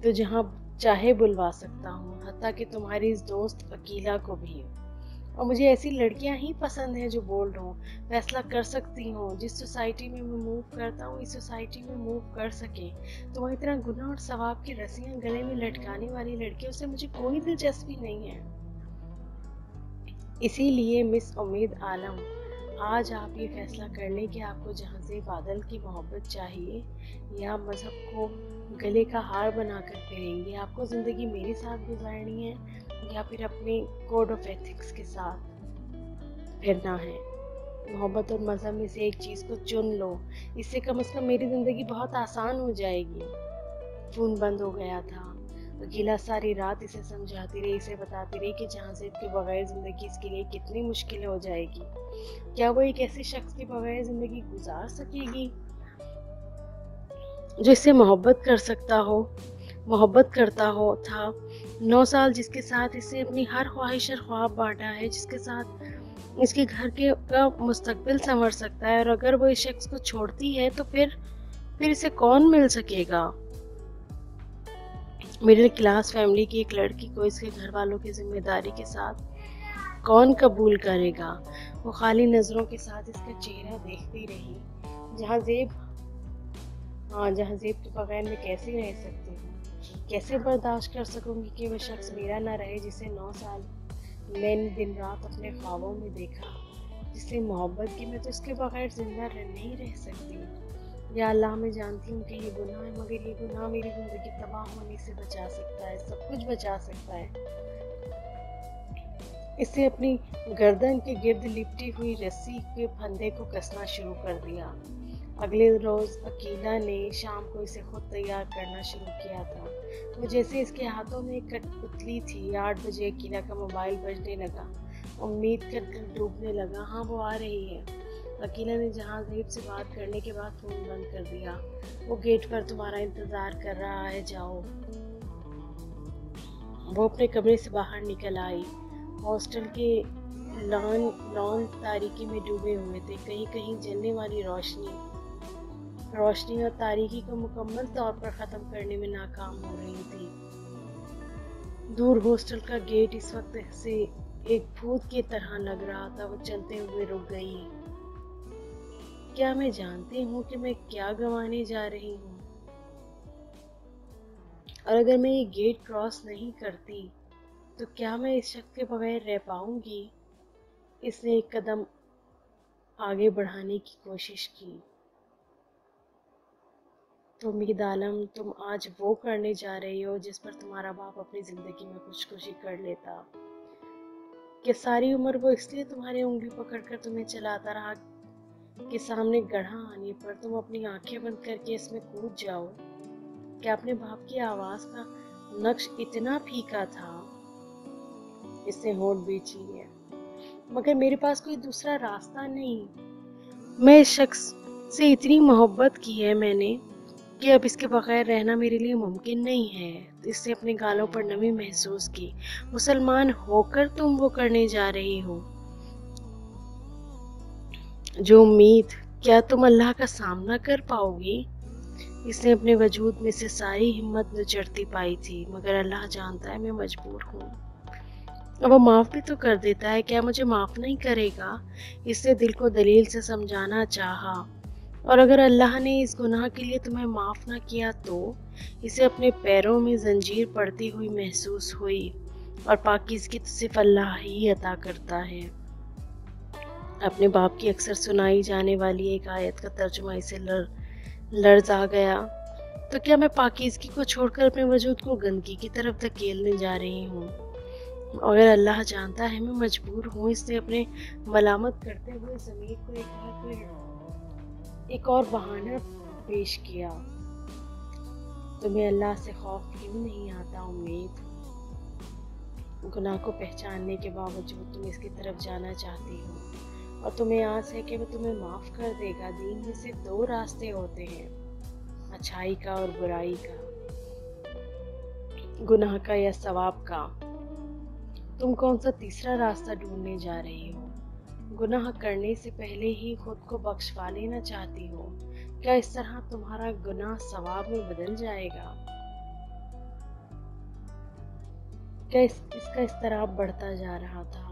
تو جہاں چاہے بلوا سکتا ہوں، حتیٰ کہ تمہاری اس دوست عقیلہ کو بھی۔ اور مجھے ایسی لڑکیاں ہی پسند ہیں جو بول رہا ہوں، فیصلہ کر سکتی ہوں، جس سوسائٹی میں میں موو کرتا ہوں اس سوسائٹی میں موو کر سکے۔ تمہاری طرح گناہ اور ثواب کی رسیاں گلے میں لٹکانے والی لڑکیوں سے مجھے کوئی دلچسپی نہیں ہے۔ اسی لیے مس امید عالم، آج آپ یہ فیصلہ کر لیں کہ آپ کو جہازیب عادل کی محبت چاہیے یا مذہب کو گلے کا ہار بنا کر پھریں گے۔ آپ کو زندگی میرے ساتھ گزارنی ہے یا پھر اپنے کوڈ آف ایتھکس کے ساتھ پھرنا ہے؟ محبت اور مذہب میں سے ایک چیز کو چن لو، اس سے کم از کم میری زندگی بہت آسان ہو جائے گی۔ فون بند ہو گیا تھا۔ عقیلہ ساری رات اسے سمجھاتی رہی، اسے بتاتی رہی کہ جہازیب کے بغیر زندگی اس کے لیے کتنی مشکل ہو جائے گی۔ کیا وہ ایک ایسے شخص کے بغیر زندگی گزار سکے گی جو اس سے محبت کر سکتا ہو، محبت کرتا ہو تھا؟ 9 سال جس کے ساتھ اسے اپنی ہر خواہش اور خواب بانٹا ہے، جس کے ساتھ اس کے گھر کا مستقبل سنور سکتا ہے، اور اگر وہ اس شخص کو چھوڑتی ہے تو پھر اسے کون مل سکے گا؟ مڈل کلاس فیملی کی ایک لڑکی کو اس کے گھر والوں کی ذمہ داری کے ساتھ کون قبول کرے گا؟ وہ خالی نظروں کے ساتھ اس کا چہرہ دیکھتی رہی۔ جہازیب کے بغیر میں کیسے رہ سکتی ہوں؟ کیسے برداشت کر سکوں گی کہ وہ شخص میرا نہ رہے جسے 9 سال میں نے دن رات اپنے خوابوں میں دیکھا، جس سے محبت کی؟ میں تو اس کے بغیر زندہ نہیں رہ سکتی۔ یا اللہ میں جانتی ہوں کہ یہ گناہ ہے، مگر یہ گناہ میری زندگی تباہ ہونے سے بچا سکتا ہے، سب کچھ بچا سکتا ہے۔ اس سے اپنی گردن کے گرد لپٹی ہوئی رسی کے پھندے کو کسنا شروع کر دیا۔ اگلے روز عقیلہ نے شام کو اسے خود تیار کرنا شروع کیا تھا۔ وہ جیسے اس کے ہاتھوں میں ایک کٹپتلی تھی۔ 8 بجے عقیلہ کا موبائل بجنے لگا۔ امید کر ڈوبنے لگا، ہاں وہ آ رہی ہے۔ عقیلہ نے جہازیب سے بات کرنے کے بعد فون بند کر دیا۔ وہ گیٹ پر تمہارا انتظار کر رہا ہے، جاؤ۔ وہ اپنے کمرے سے باہر نکل آئی۔ ہاسٹل کے لان تاریکی میں ڈوبے ہوئے تھے، کہیں کہیں جلنے والی روشنی اور تاریکی کو مکمل طور پر ختم کرنے میں ناکام ہو رہی تھی۔ دور ہاسٹل کا گیٹ اس وقت سے ایک بھوت کی طرح لگ رہا تھا۔ وہ چلتے ہوئے رک گئی۔ کیا میں جانتی ہوں کہ میں کیا گنوانے جا رہی ہوں؟ اور اگر میں یہ گیٹ کراس نہیں کرتی تو کیا میں اس شخص کے بغیر رہ پاؤں گی؟ اس نے ایک قدم آگے بڑھانے کی کوشش کی۔ تو امید عالم، تم آج وہ کرنے جا رہی ہو جس پر تمہارا باپ اپنی زندگی میں خودکشی کر لیتا۔ کہ ساری عمر وہ اس لیے تمہاری انگلی پکڑ کر تمہیں چلاتا رہا کہ سامنے گڑھا آنے پر تم اپنی آنکھیں بند کر کے اس میں کود جاؤ؟ کہ اپنے باپ کی آواز کا نقش اتنا پھیکا تھا؟ اس نے ہونٹ بیچ لیا۔ مگر میرے پاس کوئی دوسرا راستہ نہیں۔ میں اس شخص سے اتنی محبت کی ہے میں نے کہ اب اس کے بغیر رہنا میرے لیے ممکن نہیں ہے۔ اس نے اپنے گالوں پر نمی محسوس کی۔ مسلمان ہو کر تم وہ کرنے جا رہی ہو جو امید، کیا تم اللہ کا سامنا کر پاؤ گی؟ इसने अपने वजूद में से सारी हिम्मत नचड़ती पाई थी, मगर अल्लाह जानता है मैं मजबूर हूँ। अब वो माफ़ भी तो कर देता है, क्या मुझे माफ़ नहीं करेगा? इसने दिल को दलील से समझाना चाहा। और अगर अल्लाह ने इस गुनाह के लिए तुम्हें माफ़ ना किया तो? इसे अपने पैरों में जंजीर पड़ती हुई महसूस हुई, और पाकीज़गी तो सिर्फ अल्लाह ही अता करता है। अपने बाप की अक्सर सुनाई जाने वाली एक आयत का तर्जुमा इसे लर्ज़ आ गया। तो क्या मैं पाकीज़गी को छोड़कर अपने वजूद को गंदगी की तरफ धकेलने जा रही हूँ? अगर अल्लाह जानता है मैं मजबूर हूँ। इसने अपने मलामत करते हुए ज़मीर को एक और बहाना पेश किया। तुम्हें अल्लाह से खौफ क्यों नहीं आता उम्मीद? गुनाह को पहचानने के बावजूद तुम इसकी तरफ जाना चाहती हो, और तुम्हें आस है कि वो तुम्हें माफ़ कर देगा। दीन में सिर्फ दो रास्ते होते हैं, अच्छाई का और बुराई का, गुनाह का या सवाब का। तुम कौन सा तीसरा रास्ता ढूंढने जा रही हो? गुनाह करने से पहले ही खुद को बख्शवा लेना चाहती हो? क्या इस तरह तुम्हारा गुनाह सवाब में बदल जाएगा? क्या इसका इस्तराब बढ़ता जा रहा था।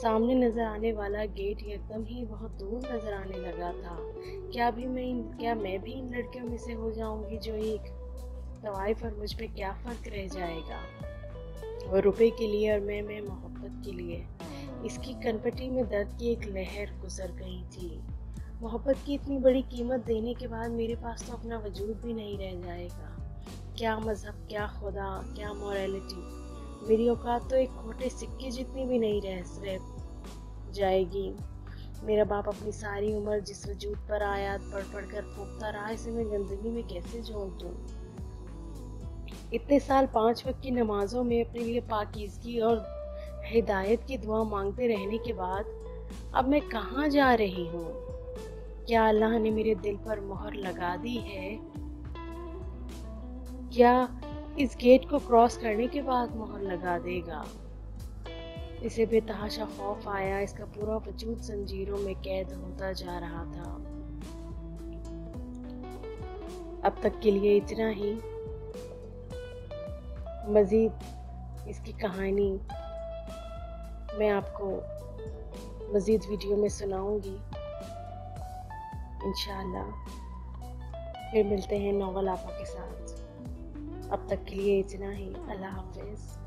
सामने नजर आने वाला गेट एकदम ही बहुत दूर नजर आने लगा था। क्या मैं भी इन लड़कियों में से हो जाऊंगी जो एक तवाइफ, और मुझ पे क्या फर्क रह जाएगा? वो रुपए के लिए और मैं मोहब्बत के लिए। इसकी कनपटी में दर्द की एक लहर गुजर गई थी। मोहब्बत की इतनी बड़ी कीमत देने के बाद मेरे पास तो अपना वजूद भी नहीं रह जाएगा। क्या मजहब, क्या खुदा, क्या मोरालिटी। मेरी औकात तो एक खोटे सिक्के जितनी भी नहीं रह जाएगी। मेरा बाप अपनी सारी उम्र जिस वजूद पर आयत पढ़ कर फूकता रहा, इसे मैं गंदगी में कैसे जोड़ दूं? इतने साल 5 वक्त की नमाजों में अपने लिए पाकीज़गी और हिदायत की दुआ मांगते रहने के बाद अब मैं कहाँ जा रही हूँ? क्या अल्लाह ने मेरे दिल पर मोहर लगा दी है? क्या इस गेट को क्रॉस करने के बाद मोहर लगा देगा? इसे बेतहाशा खौफ आया। इसका पूरा वजूद जंजीरों में कैद होता जा रहा था। अब तक के लिए इतना ही। मज़ीद इसकी कहानी मैं आपको मज़ीद वीडियो में सुनाऊंगी इंशाअल्लाह। फिर मिलते हैं नॉवल आपा के साथ। अब तक के लिए इतना ही। अल्लाह हाफ़िज़।